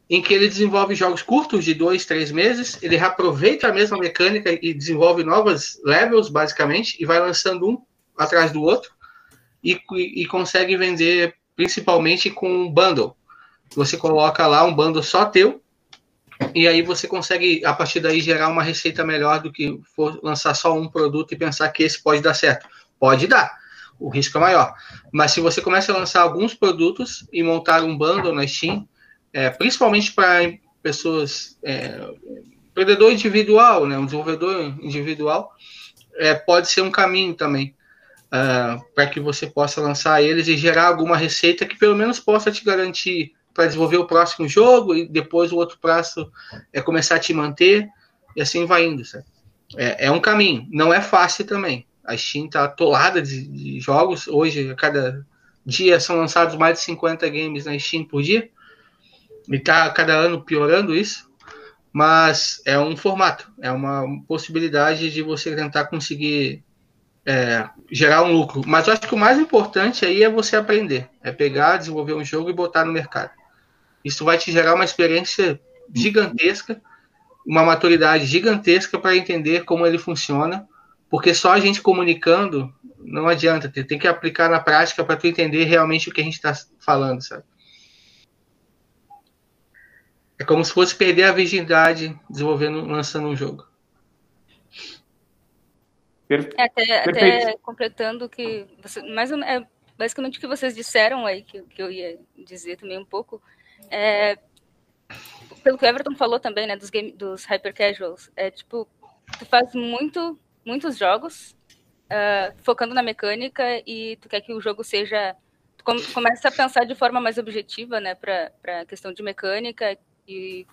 em que ele desenvolve jogos curtos de 2, 3 meses, ele reaproveita a mesma mecânica e desenvolve novos levels, basicamente, e vai lançando um atrás do outro, e consegue vender principalmente com um bundle. Você coloca lá um bundle só teu, e aí você consegue, a partir daí, gerar uma receita melhor do que for lançar só um produto e pensar que esse pode dar certo. Pode dar, o risco é maior. Mas se você começa a lançar alguns produtos e montar um bundle na Steam, principalmente para pessoas, empreendedor individual, né, um desenvolvedor individual, pode ser um caminho também, para que você possa lançar eles e gerar alguma receita que pelo menos possa te garantir para desenvolver o próximo jogo e depois o outro prazo começar a te manter e assim vai indo, sabe? É um caminho, não é fácil também. A Steam está atolada de jogos, hoje a cada dia são lançados mais de 50 games na Steam por dia e está cada ano piorando isso, mas é um formato, é uma possibilidade de você tentar conseguir gerar um lucro. Mas eu acho que o mais importante aí é você aprender, pegar, desenvolver um jogo e botar no mercado. Isso vai te gerar uma experiência gigantesca, uma maturidade gigantesca para entender como ele funciona, porque só a gente comunicando não adianta, tem que aplicar na prática para tu entender realmente o que a gente está falando, sabe? É como se fosse perder a virgindade lançando um jogo. Até completando que basicamente o que vocês disseram aí, que eu ia dizer também um pouco, pelo que o Everton falou também, né, dos hyper casuals, tipo, tu faz muitos jogos focando na mecânica e tu quer que o jogo seja, tu começa a pensar de forma mais objetiva, né, para questão de mecânica, e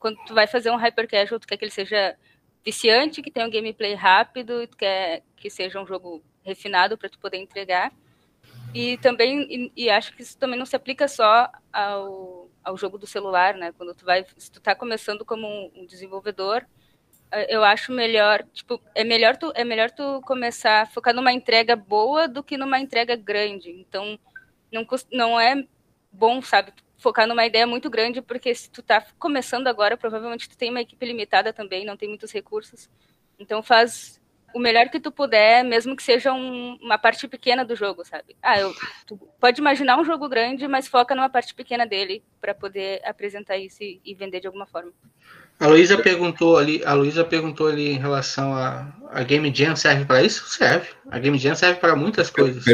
quando tu vai fazer um hyper casual, tu quer que ele seja viciante, que tenha um gameplay rápido, tu quer que seja um jogo refinado para tu poder entregar. E também, e acho que isso também não se aplica só ao jogo do celular, né? Quando se tu tá começando como um desenvolvedor, eu acho melhor, tipo, é melhor tu começar a focar numa entrega boa do que numa entrega grande. Então, não é bom, sabe, focar numa ideia muito grande, porque se tu tá começando agora, provavelmente tu tem uma equipe limitada também, não tem muitos recursos. Então faz o melhor que tu puder, mesmo que seja uma parte pequena do jogo, sabe? Tu pode imaginar um jogo grande, mas foca numa parte pequena dele para poder apresentar isso e vender de alguma forma. A Luísa perguntou ali em relação a Game Jam serve para isso? Serve. A Game Jam serve para muitas coisas.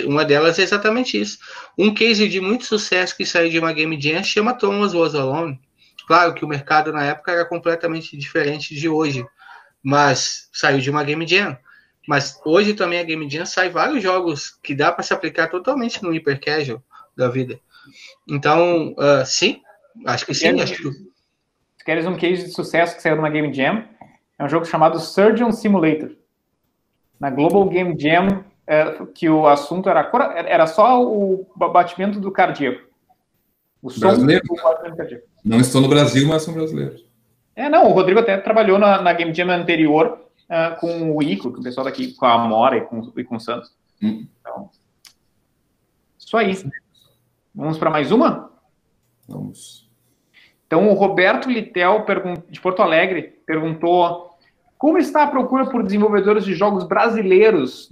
Uma delas é exatamente isso. Um case de muito sucesso que saiu de uma Game Jam chama Thomas Was Alone. Claro que o mercado na época era completamente diferente de hoje, mas saiu de uma Game Jam. Mas hoje também a Game Jam sai vários jogos que dá para se aplicar totalmente no hyper casual da vida. Então, sim, acho que sim. Se queres um case de sucesso que saiu numa Game Jam, é um jogo chamado Surgeon Simulator. Na Global Game Jam, que o assunto era só o batimento do cardíaco. O som do batimento cardíaco. Não estou no Brasil, mas são brasileiros. Não, o Rodrigo até trabalhou na Game Jam anterior com o Ico, com o pessoal daqui, com a Amora e com o Santos. Então, isso aí. Vamos para mais uma? Vamos. Então, o Roberto Litel, de Porto Alegre, perguntou como está a procura por desenvolvedores de jogos brasileiros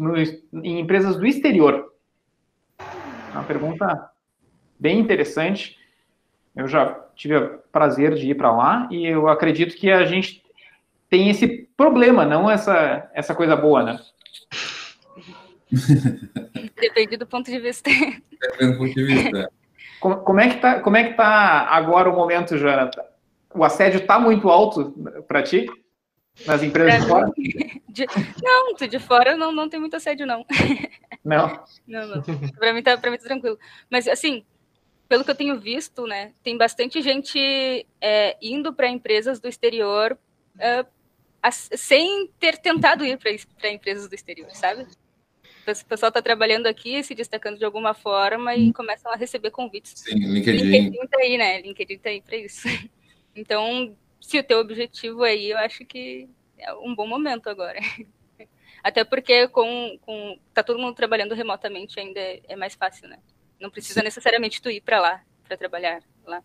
em empresas do exterior? Uma pergunta bem interessante. Eu já tive o prazer de ir para lá e eu acredito que a gente tem esse problema, não essa coisa boa, né? Depende do ponto de vista. Depende do ponto de vista. Como é que tá agora o momento, Jonathan? O assédio está muito alto para ti? Nas empresas de fora? Não, de fora não tem muito assédio, não. Não? Não. Para mim tá tranquilo. Mas, assim, pelo que eu tenho visto, né, tem bastante gente indo para empresas do exterior sem ter tentado ir para empresas do exterior, sabe? O pessoal está trabalhando aqui, se destacando de alguma forma e começam a receber convites. Sim, LinkedIn. LinkedIn tá aí, né? LinkedIn tá aí para isso. Então, se o teu objetivo é ir, eu acho que é um bom momento agora. Até porque tá todo mundo trabalhando remotamente ainda é mais fácil, né? Não precisa necessariamente tu ir para lá, para trabalhar lá.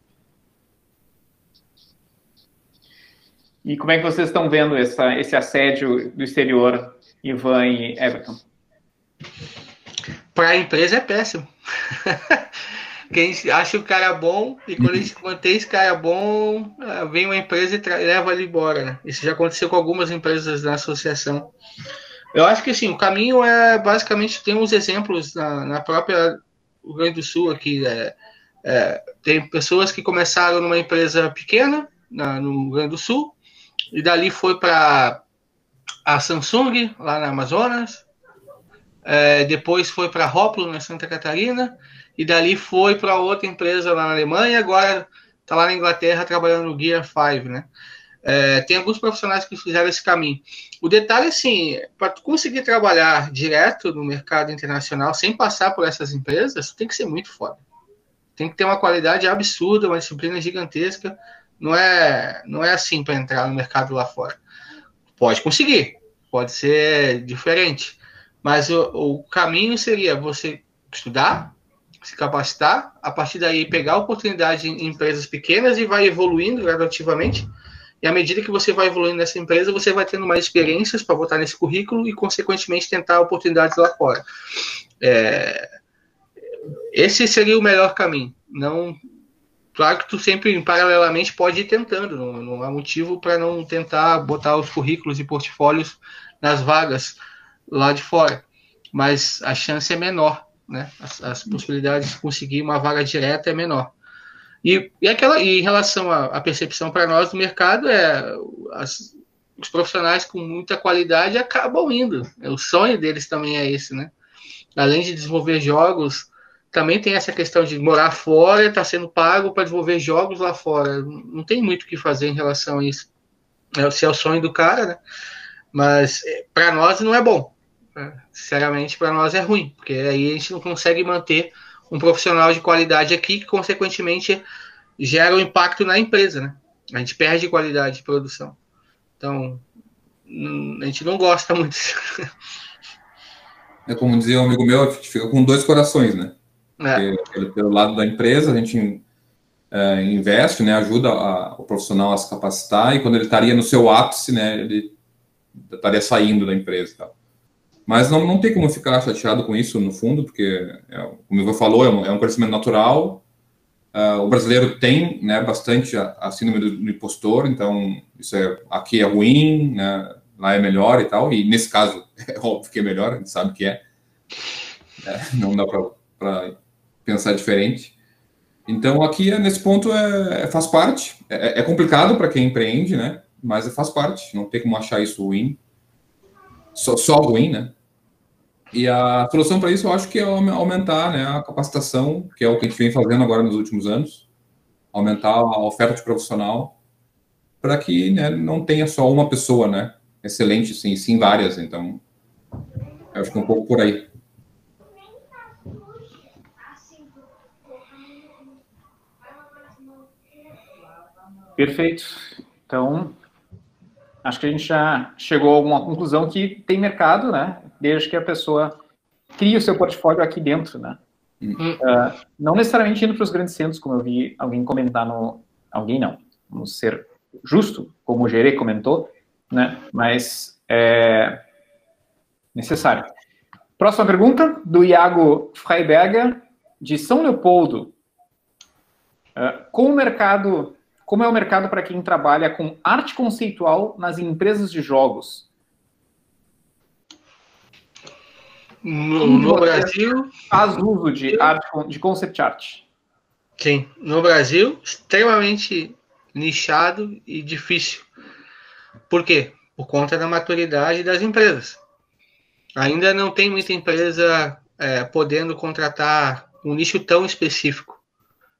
E como é que vocês estão vendo esse assédio do exterior, Ivan e Everton? Para a empresa é péssimo. Quem acha o cara bom e quando a gente mantém esse cara bom, vem uma empresa e leva ele embora, né? Isso já aconteceu com algumas empresas da associação. Eu acho que assim, o caminho é basicamente tem uns exemplos na própria Rio Grande do Sul aqui. Tem pessoas que começaram numa empresa pequena no Rio Grande do Sul e dali foi para a Samsung lá na Amazonas. Depois foi para a Hoplo na Santa Catarina e dali foi para outra empresa lá na Alemanha. Agora está lá na Inglaterra trabalhando no Gear 5, né? Tem alguns profissionais que fizeram esse caminho. O detalhe, assim, para conseguir trabalhar direto no mercado internacional sem passar por essas empresas, tem que ser muito foda. Tem que ter uma qualidade absurda, uma disciplina gigantesca. Não é assim para entrar no mercado lá fora. Pode conseguir, pode ser diferente. Mas o caminho seria você estudar, se capacitar, a partir daí pegar oportunidade em empresas pequenas e vai evoluindo gradativamente. E à medida que você vai evoluindo nessa empresa, você vai tendo mais experiências para botar nesse currículo e, consequentemente, tentar oportunidades lá fora. Esse seria o melhor caminho. Não, claro que tu sempre, paralelamente, pode ir tentando. Não há motivo para não tentar botar os currículos e portfólios nas vagas lá de fora. Mas a chance é menor, né? As possibilidades de conseguir uma vaga direta é menor. E em relação à percepção para nós do mercado, os profissionais com muita qualidade acabam indo. O sonho deles também é esse, né? Além de desenvolver jogos, também tem essa questão de morar fora e estar sendo pago para desenvolver jogos lá fora. Não tem muito o que fazer em relação a isso. Se é o sonho do cara, né? Mas para nós não é bom. Sinceramente, para nós é ruim, porque aí a gente não consegue manter um profissional de qualidade aqui que, consequentemente, gera um impacto na empresa, né? A gente perde qualidade de produção. Então, a gente não gosta muito. Como dizia um amigo meu, a gente fica com dois corações, né? Pelo lado da empresa, a gente investe, né? Ajuda o profissional a se capacitar e quando ele estaria no seu ápice, né? Ele estaria saindo da empresa e tal. Mas não tem como ficar chateado com isso, no fundo, porque, como o Ivan falou, é um crescimento natural. O brasileiro tem, né, bastante a síndrome do impostor, então isso aqui é ruim, né, lá é melhor e tal, e nesse caso é óbvio que é melhor, a gente sabe que não dá para pensar diferente. Então aqui, nesse ponto, faz parte, é complicado para quem empreende, né, mas faz parte, não tem como achar isso ruim, só ruim, né. E a solução para isso, eu acho que é aumentar, né, a capacitação, que é o que a gente vem fazendo agora nos últimos anos, aumentar a oferta de profissional, para que, né, não tenha só uma pessoa, né, excelente, sim várias. Então, eu acho que é um pouco por aí. Perfeito. Então, acho que a gente já chegou a alguma conclusão que tem mercado, né? Desde que a pessoa crie o seu portfólio aqui dentro, né? Não necessariamente indo para os grandes centros, como eu vi alguém comentar alguém não. vamos ser justo, como o Gerê comentou, né? Mas é necessário. Próxima pergunta, do Iago Freiberger, de São Leopoldo. Como é o mercado para quem trabalha com arte conceitual nas empresas de jogos? No Brasil... Faz uso de arte, de concept art? Sim, no Brasil, extremamente nichado e difícil. Por quê? Por conta da maturidade das empresas. Ainda não tem muita empresa podendo contratar um nicho tão específico.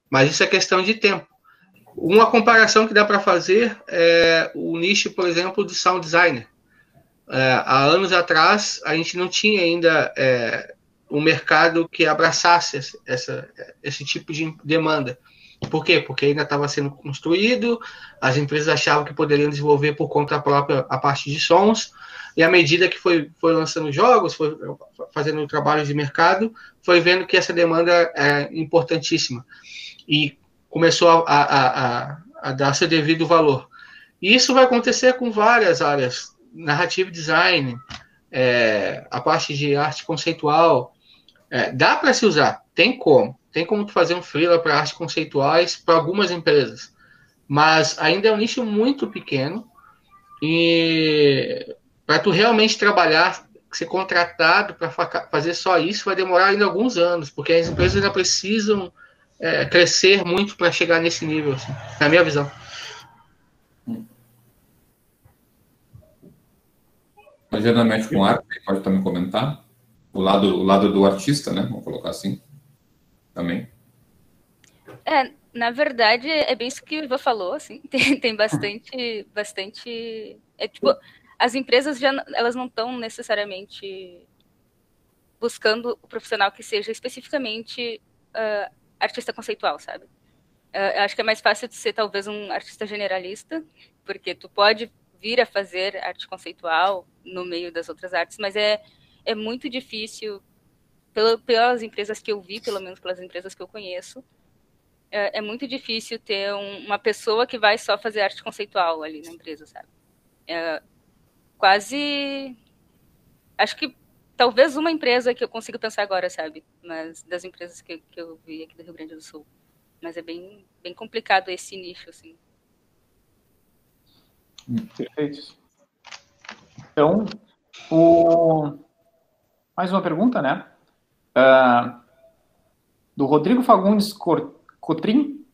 Mas isso é questão de tempo. Uma comparação que dá para fazer é o nicho, por exemplo, de sound designer. Há anos atrás, a gente não tinha ainda um mercado que abraçasse esse tipo de demanda. Por quê? Porque ainda estava sendo construído, as empresas achavam que poderiam desenvolver por conta própria a parte de sons, e à medida que foi lançando jogos, foi fazendo trabalhos de mercado, foi vendo que essa demanda é importantíssima. E começou a dar seu devido valor. E isso vai acontecer com várias áreas, narrative design, a parte de arte conceitual, dá para se usar, tem como tu fazer um freela para artes conceituais para algumas empresas, mas ainda é um nicho muito pequeno e para tu realmente trabalhar, ser contratado para fazer só isso vai demorar ainda alguns anos, porque as empresas ainda precisam crescer muito para chegar nesse nível, assim, na minha visão. A Jana mexe com arte, pode também comentar. O lado do artista, né? Vamos colocar assim. Também. Na verdade, é bem isso que o Ivan falou, assim. Tem bastante... tipo, as empresas elas não estão necessariamente buscando o profissional que seja especificamente artista conceitual, sabe? Eu acho que é mais fácil de ser talvez um artista generalista, porque tu pode vir a fazer arte conceitual no meio das outras artes, mas é muito difícil, pelas empresas que eu vi, pelo menos pelas empresas que eu conheço, é muito difícil ter uma pessoa que vai só fazer arte conceitual ali na empresa, sabe? Quase... Acho que talvez uma empresa que eu consiga pensar agora, sabe? Mas das empresas que eu vi aqui do Rio Grande do Sul. Mas é bem complicado esse nicho, assim. Perfeito. Então, mais uma pergunta, né? Do Rodrigo Fagundes Cotrim,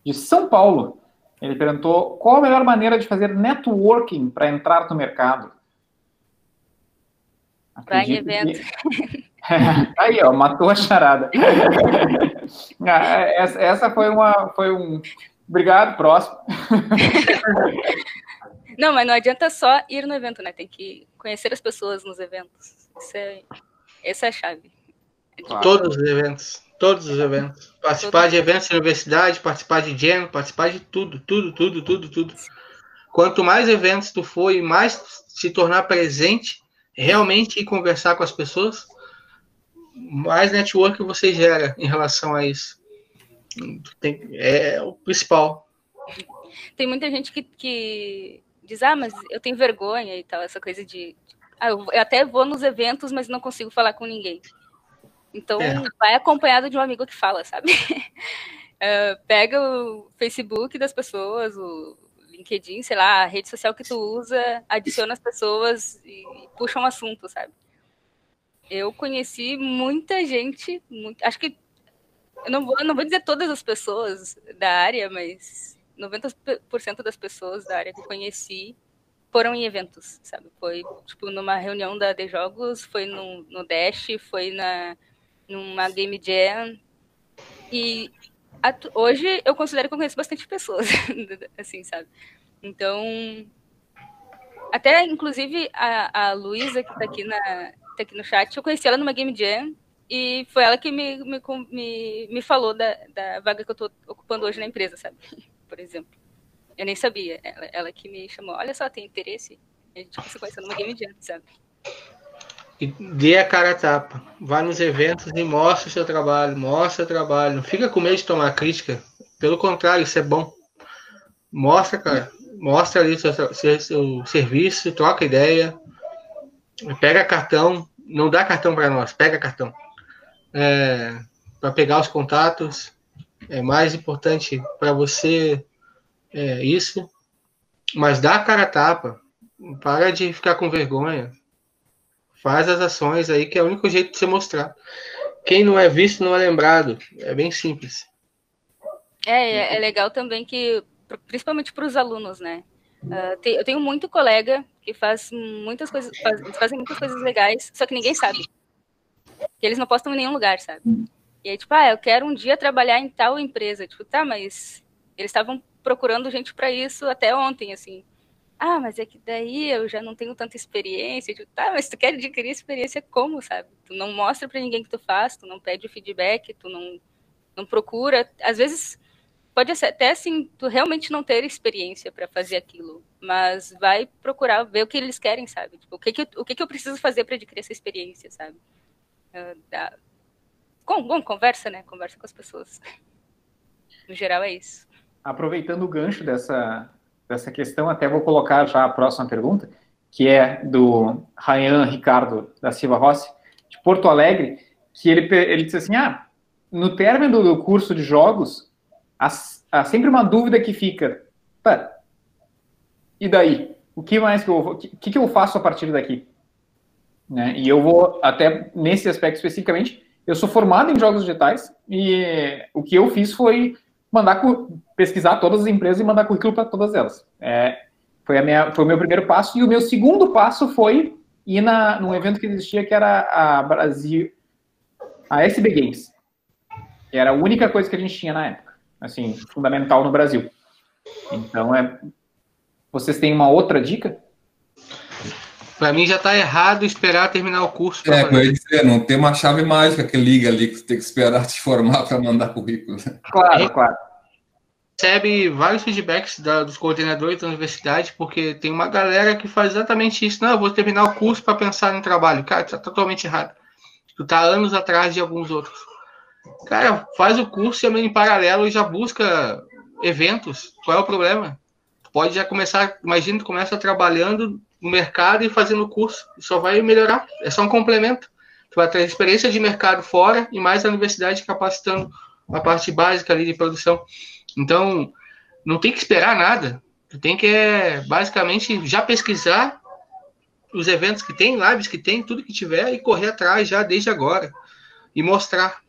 de São Paulo. Ele perguntou qual a melhor maneira de fazer networking para entrar no mercado. Vai em evento. Aí, ó, matou a charada. Essa foi um... Obrigado, próximo. Não, mas não adianta só ir no evento, né? Tem que conhecer as pessoas nos eventos. Essa é a chave. Claro. Todos os eventos. Participar de eventos de universidade, participar de jam, participar de tudo. Quanto mais eventos tu for e mais se tornar presente, realmente ir conversar com as pessoas, mais network você gera em relação a isso. É o principal. Tem muita gente que diz, mas eu tenho vergonha e tal, essa coisa de... eu até vou nos eventos, mas não consigo falar com ninguém. Então, vai acompanhado de um amigo que fala, sabe? Pega o Facebook das pessoas, o LinkedIn, sei lá, a rede social que tu usa, adiciona as pessoas e puxa um assunto, sabe? Eu conheci muita gente, acho que eu não vou dizer todas as pessoas da área, mas 90% das pessoas da área que eu conheci foram em eventos, sabe? Foi, tipo, numa reunião da The Jogos, foi no Dash, foi numa Game Jam. E hoje eu considero que eu conheço bastante pessoas, assim, sabe? Então, até, inclusive, a Luísa, que tá aqui no chat, eu conheci ela numa Game Jam, e foi ela que me falou da vaga que eu tô ocupando hoje na empresa, sabe? Por exemplo. Eu nem sabia. Ela que me chamou. Olha só, tem interesse? A gente se conheceu numa Game Jam, sabe? E dê a cara a tapa. Vai nos eventos e mostra o seu trabalho. Não fica com medo de tomar crítica. Pelo contrário, isso é bom. Mostra, cara. Mostra ali seu serviço, troca ideia. Pega cartão. Não dá cartão para nós, pega cartão. Para pegar os contatos. É mais importante para você isso. Mas dá a cara a tapa. Para de ficar com vergonha. Faz as ações aí, que é o único jeito de você mostrar. Quem não é visto não é lembrado. É bem simples. É legal também que, principalmente para os alunos, né? Eu tenho muito colega que fazem muitas coisas legais, só que ninguém sabe. Que eles não postam em nenhum lugar, sabe? E aí, tipo, eu quero um dia trabalhar em tal empresa. Tipo, tá, mas eles estavam procurando gente para isso até ontem, assim. Mas é que daí eu já não tenho tanta experiência. Tipo, tá, mas tu quer adquirir experiência como, sabe? Tu não mostra para ninguém que tu faz, tu não pede o feedback, tu não procura. Às vezes pode ser até assim, tu realmente não ter experiência para fazer aquilo, mas vai procurar ver o que eles querem, sabe? Tipo, o que eu preciso fazer para adquirir essa experiência, sabe? Bom, conversa, né? Conversa com as pessoas. No geral é isso. Aproveitando o gancho dessa questão, até vou colocar já a próxima pergunta, que é do Ryan Ricardo da Silva Rossi, de Porto Alegre, que ele disse assim, no término do curso de jogos, há sempre uma dúvida que fica, tá, e daí? O que mais que eu faço a partir daqui? Né? E eu vou, até nesse aspecto especificamente, eu sou formado em jogos digitais, e o que eu fiz foi pesquisar todas as empresas e mandar currículo para todas elas. Foi o meu primeiro passo, e o meu segundo passo foi ir num evento que existia, que era a SB Games, que era a única coisa que a gente tinha na época, assim, fundamental no Brasil. Então, vocês têm uma outra dica? Para mim já está errado esperar terminar o curso. Eu ia dizer, não tem uma chave mágica que liga ali, que você tem que esperar te formar para mandar currículo. Claro. Recebe vários feedbacks dos coordenadores da universidade, porque tem uma galera que faz exatamente isso. Não, eu vou terminar o curso para pensar no trabalho. Cara, tá totalmente errado. Tu tá anos atrás de alguns outros. Cara, faz o curso e em paralelo já busca eventos. Qual é o problema? Tu pode já começar, imagina, tu começa trabalhando no mercado e fazendo o curso. Só vai melhorar. É só um complemento. Tu vai ter experiência de mercado fora e mais a universidade capacitando a parte básica ali de produção. Então, não tem que esperar nada. Tu tem que, basicamente, já pesquisar os eventos que tem, lives que tem, tudo que tiver, e correr atrás já desde agora. E mostrar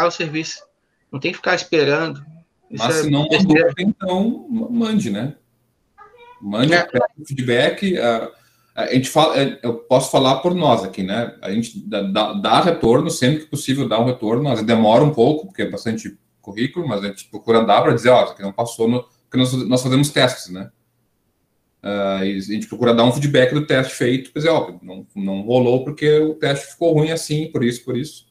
o serviço. Não tem que ficar esperando. Mas se não mandou, então mande, né? Mande o feedback. A gente fala, eu posso falar por nós aqui, né? A gente dá retorno, sempre que possível dá um retorno. Mas demora um pouco, porque é bastante currículo, mas a gente procura dar para dizer, isso aqui não passou, porque nós fazemos testes, né? E a gente procura dar um feedback do teste feito, quer dizer, não rolou porque o teste ficou ruim assim, por isso.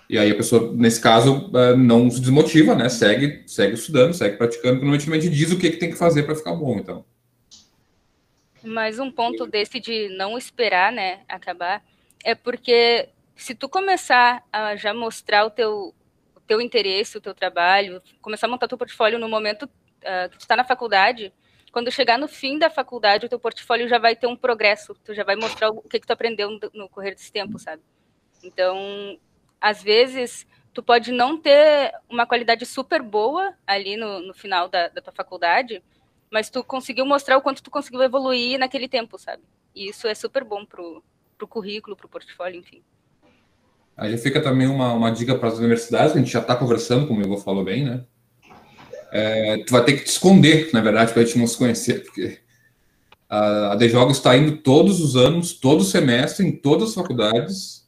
E aí a pessoa, nesse caso, não se desmotiva, né? Segue estudando, segue praticando, porque normalmente diz o que tem que fazer para ficar bom, então. Mas um ponto desse de não esperar, né, acabar, é porque se tu começar a já mostrar o teu interesse, o teu trabalho, começar a montar teu portfólio no momento que tu está na faculdade, quando chegar no fim da faculdade, o teu portfólio já vai ter um progresso, tu já vai mostrar o que tu aprendeu no correr desse tempo, sabe? Então, às vezes, tu pode não ter uma qualidade super boa ali no final da tua faculdade, mas tu conseguiu mostrar o quanto tu conseguiu evoluir naquele tempo, sabe? E isso é super bom pro currículo, pro portfólio, enfim. Aí já fica também uma dica para as universidades, a gente já está conversando, como o Ivo falou bem, né? Tu vai ter que te esconder, na verdade, para a gente não se conhecer, porque a DJogos está indo todos os anos, todo semestre, em todas as faculdades,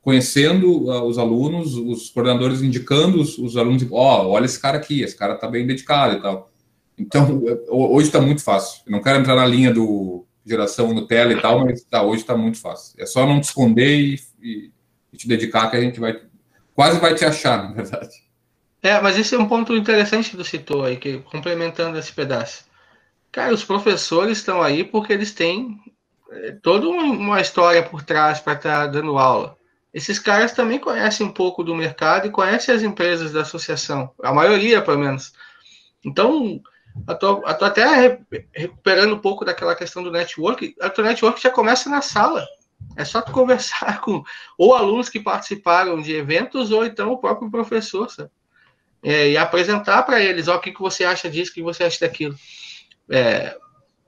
conhecendo os alunos, os coordenadores indicando os alunos, olha esse cara aqui, esse cara está bem dedicado e tal. Então, hoje está muito fácil. Eu não quero entrar na linha do geração Nutella e tal, mas hoje está muito fácil. É só não te esconder e te dedicar, que a gente quase vai te achar, na verdade. Mas esse é um ponto interessante que tu citou aí, que complementando esse pedaço. Cara, os professores estão aí porque eles têm toda uma história por trás para estar dando aula. Esses caras também conhecem um pouco do mercado e conhecem as empresas da associação, a maioria, pelo menos. Então, eu tô até recuperando um pouco daquela questão do network. A tua network já começa na sala. É só tu conversar com ou alunos que participaram de eventos ou então o próprio professor, sabe? E apresentar para eles, ó, o que você acha disso, o que você acha daquilo.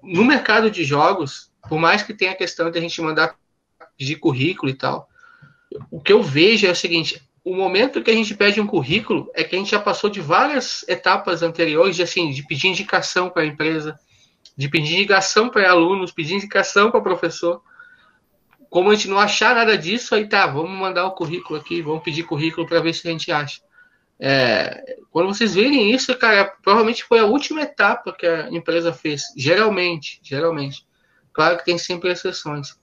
No mercado de jogos, por mais que tenha a questão de a gente mandar de currículo e tal, o que eu vejo é o seguinte: o momento que a gente pede um currículo é que a gente já passou de várias etapas anteriores, de pedir indicação para a empresa, de pedir indicação para alunos, pedir indicação para professor. Como a gente não achar nada disso, aí tá, vamos mandar o currículo aqui, vamos pedir currículo para ver se a gente acha. Quando vocês verem isso, cara, provavelmente foi a última etapa que a empresa fez. Geralmente. Claro que tem sempre exceções.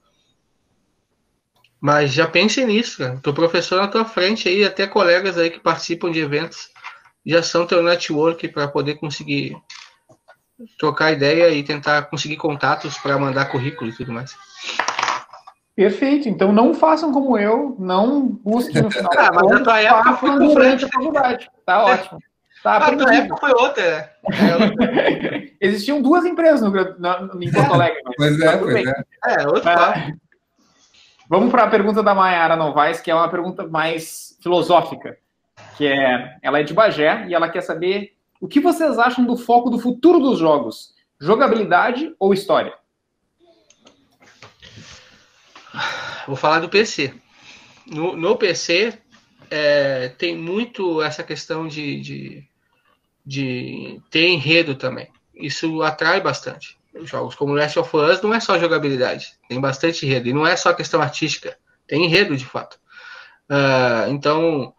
Mas já pense nisso, cara. Teu professor na tua frente aí, até colegas aí que participam de eventos, já são teu network para poder conseguir trocar ideia e tentar conseguir contatos para mandar currículo e tudo mais. Perfeito. Então não façam como eu, não busquem no final. Mas na tua época foi durante a faculdade. Tá ótimo. Tá a tua época foi outra, né? Existiam 2 empresas em Porto Alegre. Pois é. Outra. Vamos para a pergunta da Mayara Novaes, que é uma pergunta mais filosófica, que ela é de Bagé e ela quer saber o que vocês acham do foco do futuro dos jogos, jogabilidade ou história? Vou falar do PC. No PC tem muito essa questão de ter enredo também. Isso atrai bastante. Jogos como Last of Us não é só jogabilidade, tem bastante enredo. E não é só questão artística, tem enredo de fato. Então,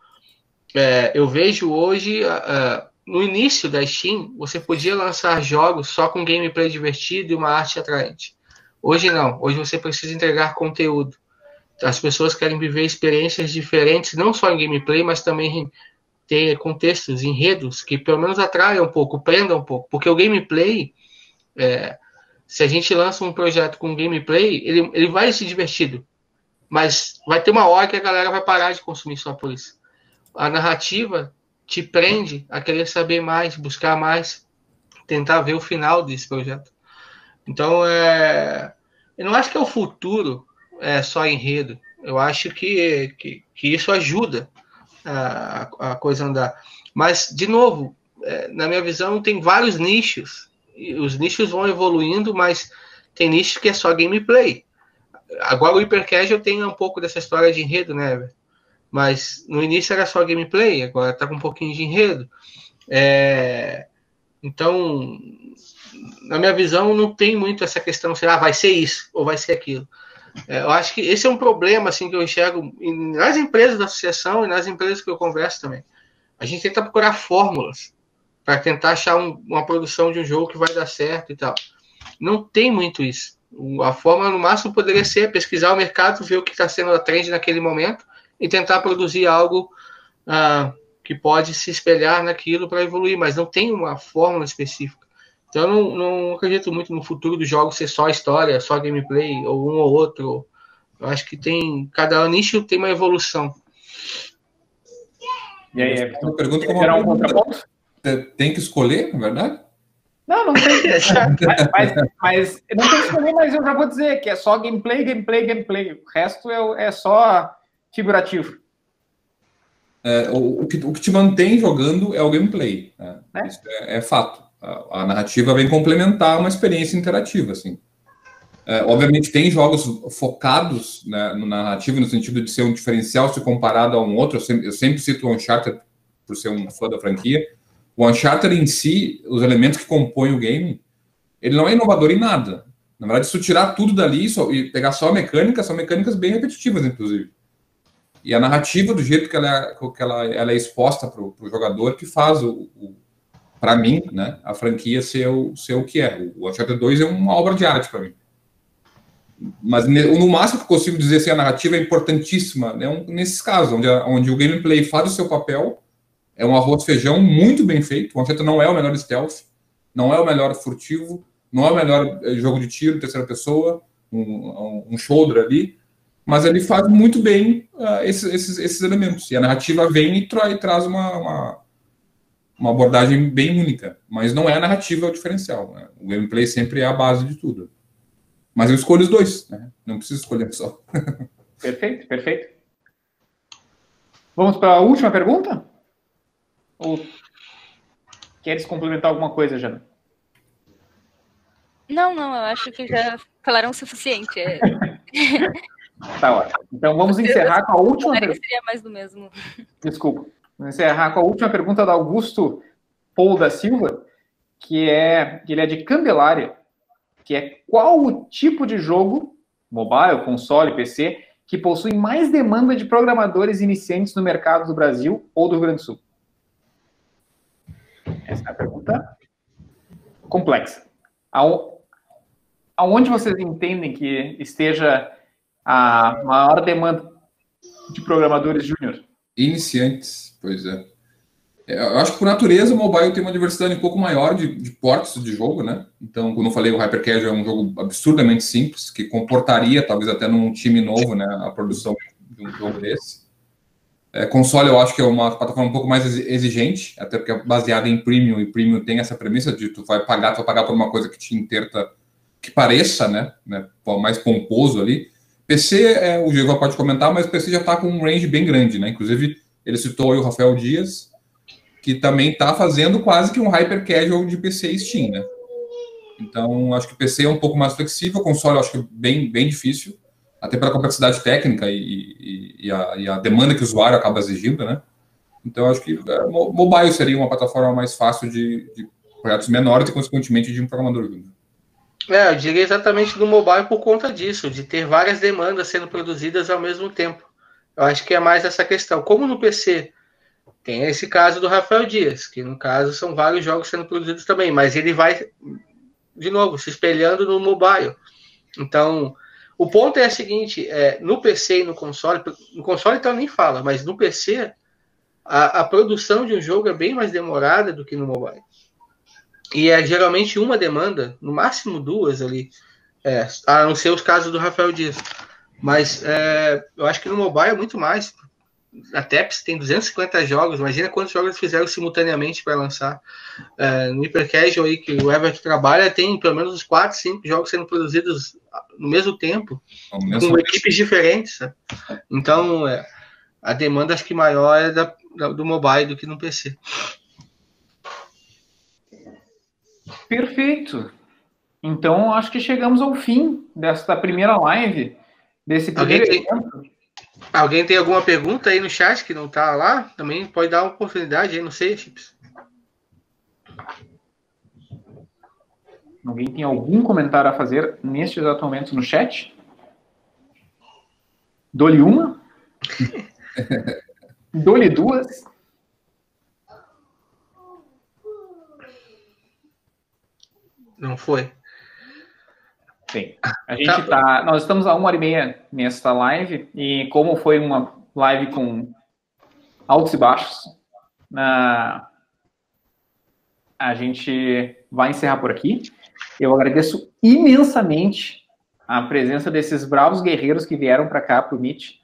eu vejo hoje, no início da Steam, você podia lançar jogos só com gameplay divertido e uma arte atraente. Hoje não, hoje você precisa entregar conteúdo. As pessoas querem viver experiências diferentes, não só em gameplay, mas também ter contextos, enredos, que pelo menos atraiam um pouco, prendam um pouco. Porque o gameplay, se a gente lança um projeto com gameplay, ele vai ser divertido. Mas vai ter uma hora que a galera vai parar de consumir só por isso. A narrativa te prende a querer saber mais, buscar mais, tentar ver o final desse projeto. Então, eu não acho que é o futuro só enredo. Eu acho que isso ajuda a coisa andar. Mas, de novo, na minha visão, tem vários nichos. E os nichos vão evoluindo, mas tem nicho que é só gameplay. Agora o Hyper Casual tem um pouco dessa história de enredo, né? Mas no início era só gameplay, agora tá com um pouquinho de enredo. Então, na minha visão, não tem muito essa questão, vai ser isso ou vai ser aquilo. Eu acho que esse é um problema assim, que eu enxergo nas empresas da associação e nas empresas que eu converso também. A gente tenta procurar fórmulas para tentar achar uma produção de um jogo que vai dar certo e tal. Não tem muito isso. A fórmula, no máximo, poderia ser pesquisar o mercado, ver o que está sendo a trend naquele momento e tentar produzir algo que pode se espelhar naquilo para evoluir, mas não tem uma fórmula específica. Então, eu não acredito muito no futuro dos jogos ser só história, só gameplay, ou um ou outro. Eu acho que cada nicho tem uma evolução. E aí, eu pergunto como um contraponto? Tem que escolher, na verdade? Não tem. mas não tem que escolher, mas eu já vou dizer que é só gameplay. O resto é só figurativo. O que te mantém jogando é o gameplay. Né? Isso é fato. A narrativa vem complementar uma experiência interativa, assim. Obviamente tem jogos focados, né, na narrativa, no sentido de ser um diferencial se comparado a um outro. Eu sempre cito o Uncharted por ser um fã da franquia. O Uncharted em si, os elementos que compõem o game, ele não é inovador em nada. Na verdade, se tu tirar tudo dali e pegar só a mecânica, são mecânicas bem repetitivas, inclusive. E a narrativa, do jeito que ela é exposta para o jogador, que faz para mim, né, a franquia ser o que é. O Uncharted 2 é uma obra de arte para mim. Mas no máximo que eu consigo dizer assim, a narrativa é importantíssima, né, nesses casos, onde o gameplay faz o seu papel, é um arroz feijão muito bem feito. O Uncharted não é o melhor stealth, não é o melhor furtivo, não é o melhor jogo de tiro, terceira pessoa, um shoulder ali, mas ele faz muito bem esses elementos. E a narrativa vem e traz uma uma abordagem bem única, mas não é a narrativa o diferencial, né? O gameplay sempre é a base de tudo. Mas eu escolho os dois, né? Não preciso escolher só. Perfeito, perfeito. Vamos para a última pergunta? Ou queres complementar alguma coisa, Jana? Não, eu acho que já falaram o suficiente. Tá ótimo. Então vamos encerrar com a última pergunta. Seria mais do mesmo. Desculpa. Vamos encerrar com a última pergunta da Augusto Paul da Silva, que ele é de Candelária, que é qual o tipo de jogo, mobile, console, PC, que possui mais demanda de programadores iniciantes no mercado do Brasil ou do Rio Grande do Sul? Essa é a pergunta complexa. Aonde vocês entendem que esteja a maior demanda de programadores júnior? Iniciantes, pois é. Eu acho que, por natureza, o mobile tem uma diversidade um pouco maior de portes de jogo, né? Então, quando eu falei, o Hyper Casual é um jogo absurdamente simples, que comportaria, talvez até num time novo, né, a produção de um jogo desse. Console, eu acho que é uma plataforma um pouco mais exigente, até porque é baseada em Premium, e Premium tem essa premissa de tu vai pagar por uma coisa que te interta, que pareça, né, mais pomposo ali. PC, o Diego pode comentar, mas o PC já está com um range bem grande, né? Inclusive, ele citou aí o Rafael Dias, que também está fazendo quase que um hyper casual de PC e Steam, né? Então, acho que o PC é um pouco mais flexível, o console eu acho que é bem difícil, até pela complexidade técnica e a demanda que o usuário acaba exigindo, né? Então, acho que mobile seria uma plataforma mais fácil de projetos menores e, consequentemente, de um programador júnior. Eu diria exatamente do mobile por conta disso, de ter várias demandas sendo produzidas ao mesmo tempo. Eu acho que é mais essa questão. Como no PC tem esse caso do Rafael Dias, que no caso são vários jogos sendo produzidos também, mas ele vai, de novo, se espelhando no mobile. Então, o ponto é o seguinte, no PC e no console então nem fala, mas no PC a produção de um jogo é bem mais demorada do que no mobile. E é geralmente uma demanda, no máximo duas ali, a não ser os casos do Rafael Dias. Mas eu acho que no mobile é muito mais. A TEPS tem 250 jogos, imagina quantos jogos eles fizeram simultaneamente para lançar. No Hyper Casual aí, que o Everton trabalha, tem pelo menos uns 4, 5 jogos sendo produzidos no mesmo tempo, com equipes diferentes. Sabe? Então, a demanda acho que maior é do mobile do que no PC. Perfeito. Então, acho que chegamos ao fim desta primeira live, desse primeiro evento. Alguém tem alguma pergunta aí no chat que não está lá? Também pode dar uma oportunidade aí, não sei, Chips. Alguém tem algum comentário a fazer neste exato momento no chat? Dou-lhe uma? Dou-lhe duas? Não foi? Sim. Nós estamos a 1h30 nesta live, e como foi uma live com altos e baixos, a gente vai encerrar por aqui. Eu agradeço imensamente a presença desses bravos guerreiros que vieram para cá, para o Meet,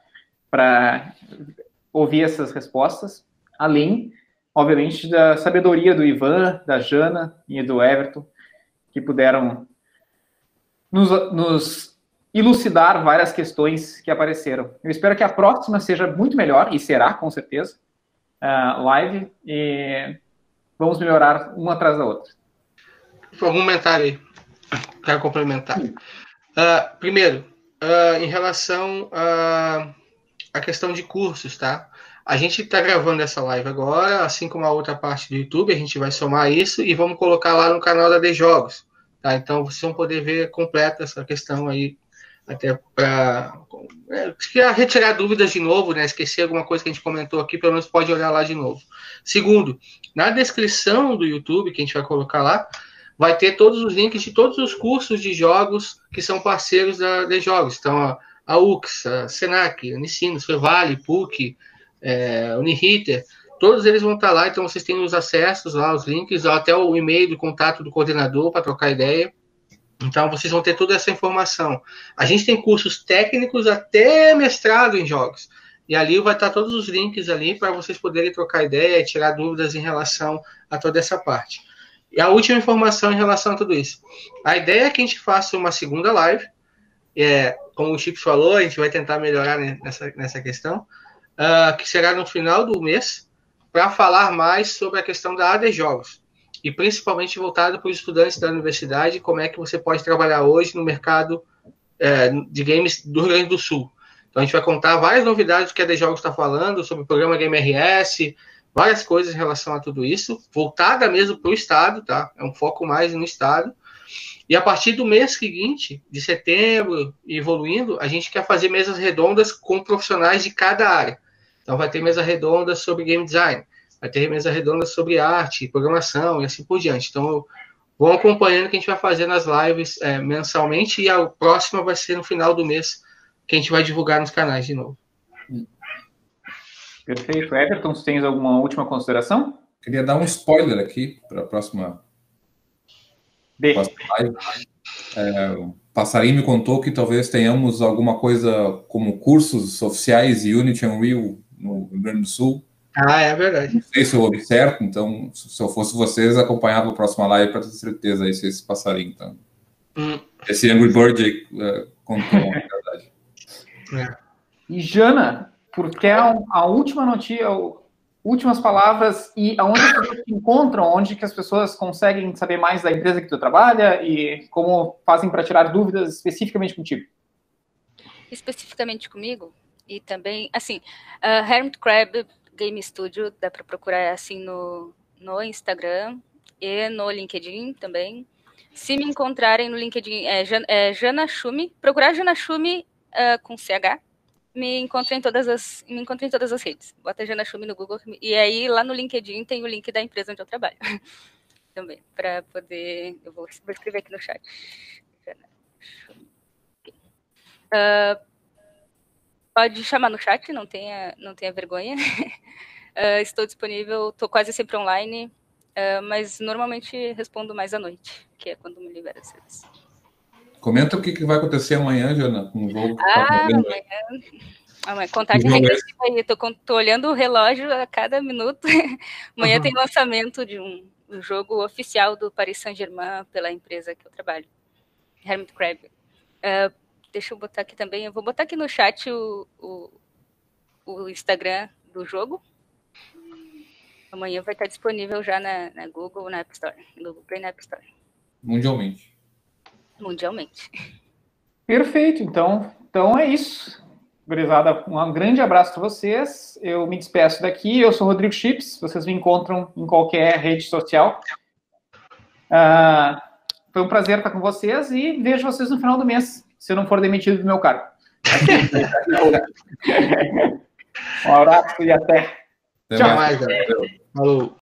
para ouvir essas respostas, além, obviamente, da sabedoria do Ivan, da Jana e do Everton, que puderam nos elucidar várias questões que apareceram. Eu espero que a próxima seja muito melhor, e será, com certeza, live, e vamos melhorar uma atrás da outra. Algum comentário aí? Quero complementar. Primeiro, em relação à questão de cursos, tá? A gente está gravando essa live agora, assim como a outra parte do YouTube, a gente vai somar isso e vamos colocar lá no canal da D Jogos. Tá, então vocês vão poder ver completa essa questão aí, até para retirar dúvidas de novo, né? Esquecer alguma coisa que a gente comentou aqui, pelo menos pode olhar lá de novo. Segundo, na descrição do YouTube, que a gente vai colocar lá, vai ter todos os links de todos os cursos de jogos que são parceiros da D Jogos. Então, a UX, a Senac, a Unicinos, Fevale, PUC, Uniriter, todos eles vão estar lá, então vocês têm os acessos lá, os links, até o e-mail do contato do coordenador para trocar ideia. Então vocês vão ter toda essa informação. A gente tem cursos técnicos até mestrado em jogos. e ali vai estar todos os links ali para vocês poderem trocar ideia e tirar dúvidas em relação a toda essa parte. E a última informação em relação a tudo isso. A ideia é que a gente faça uma segunda live, como o Chico falou, a gente vai tentar melhorar nessa questão, que será no final do mês, para falar mais sobre a questão da AD Jogos, e principalmente voltado para os estudantes da universidade, como é que você pode trabalhar hoje no mercado de games do Rio Grande do Sul. Então a gente vai contar várias novidades do que a AD Jogos está falando, sobre o programa Game RS, várias coisas em relação a tudo isso, voltada mesmo para o Estado, tá? É um foco mais no Estado. E a partir do mês seguinte, de setembro, e evoluindo, a gente quer fazer mesas redondas com profissionais de cada área. Então vai ter mesa redonda sobre game design, vai ter mesa redonda sobre arte, programação e assim por diante. Então vão acompanhando o que a gente vai fazer nas lives mensalmente, e a próxima vai ser no final do mês, que a gente vai divulgar nos canais de novo. Perfeito. Everton, você tem alguma última consideração? Queria dar um spoiler aqui para a próxima live. O Passarinho me contou que talvez tenhamos alguma coisa como cursos oficiais de Unity Unreal no Rio Grande do Sul. É verdade. Não sei se eu ouvi certo, então, se eu fosse vocês, acompanhava a próxima live para ter certeza aí se esse passarinho. Então. Esse Angry Bird aí contou a verdade. E Jana, porque a última notícia, últimas palavras, e aonde as pessoas se encontram, onde que as pessoas conseguem saber mais da empresa que tu trabalha e como fazem para tirar dúvidas especificamente contigo? Especificamente comigo? E também, assim, Hermit Crab Game Studio, dá para procurar assim no Instagram e no LinkedIn também. Se me encontrarem no LinkedIn, Jana Schumi, procurar Jana Schumi com CH, me encontrem em todas as redes. Bota Jana Schumi no Google, e aí lá no LinkedIn tem o link da empresa onde eu trabalho. Também, para poder... Eu vou escrever aqui no chat. Jana Schumi. Pode chamar no chat, não tenha vergonha. Estou disponível, estou quase sempre online, mas normalmente respondo mais à noite, que é quando me libero às vezes. Comenta o que vai acontecer amanhã, Jana, com o jogo. Amanhã, contagem regressiva aí, tô olhando o relógio a cada minuto. Amanhã tem lançamento de um jogo oficial do Paris Saint-Germain pela empresa que eu trabalho, Hermit Crab. Deixa eu botar aqui também, eu vou botar aqui no chat o Instagram do jogo. Amanhã vai estar disponível já na Google, na App Store, no Google Play, na App Store. Mundialmente. Perfeito, então é isso. Gurizada, um grande abraço para vocês. Eu me despeço daqui. Eu sou o Rodrigo Chips. Vocês me encontram em qualquer rede social. Foi um prazer estar com vocês e vejo vocês no final do mês, se eu não for demitido do meu cargo. Um abraço e até. Tchau. Falou.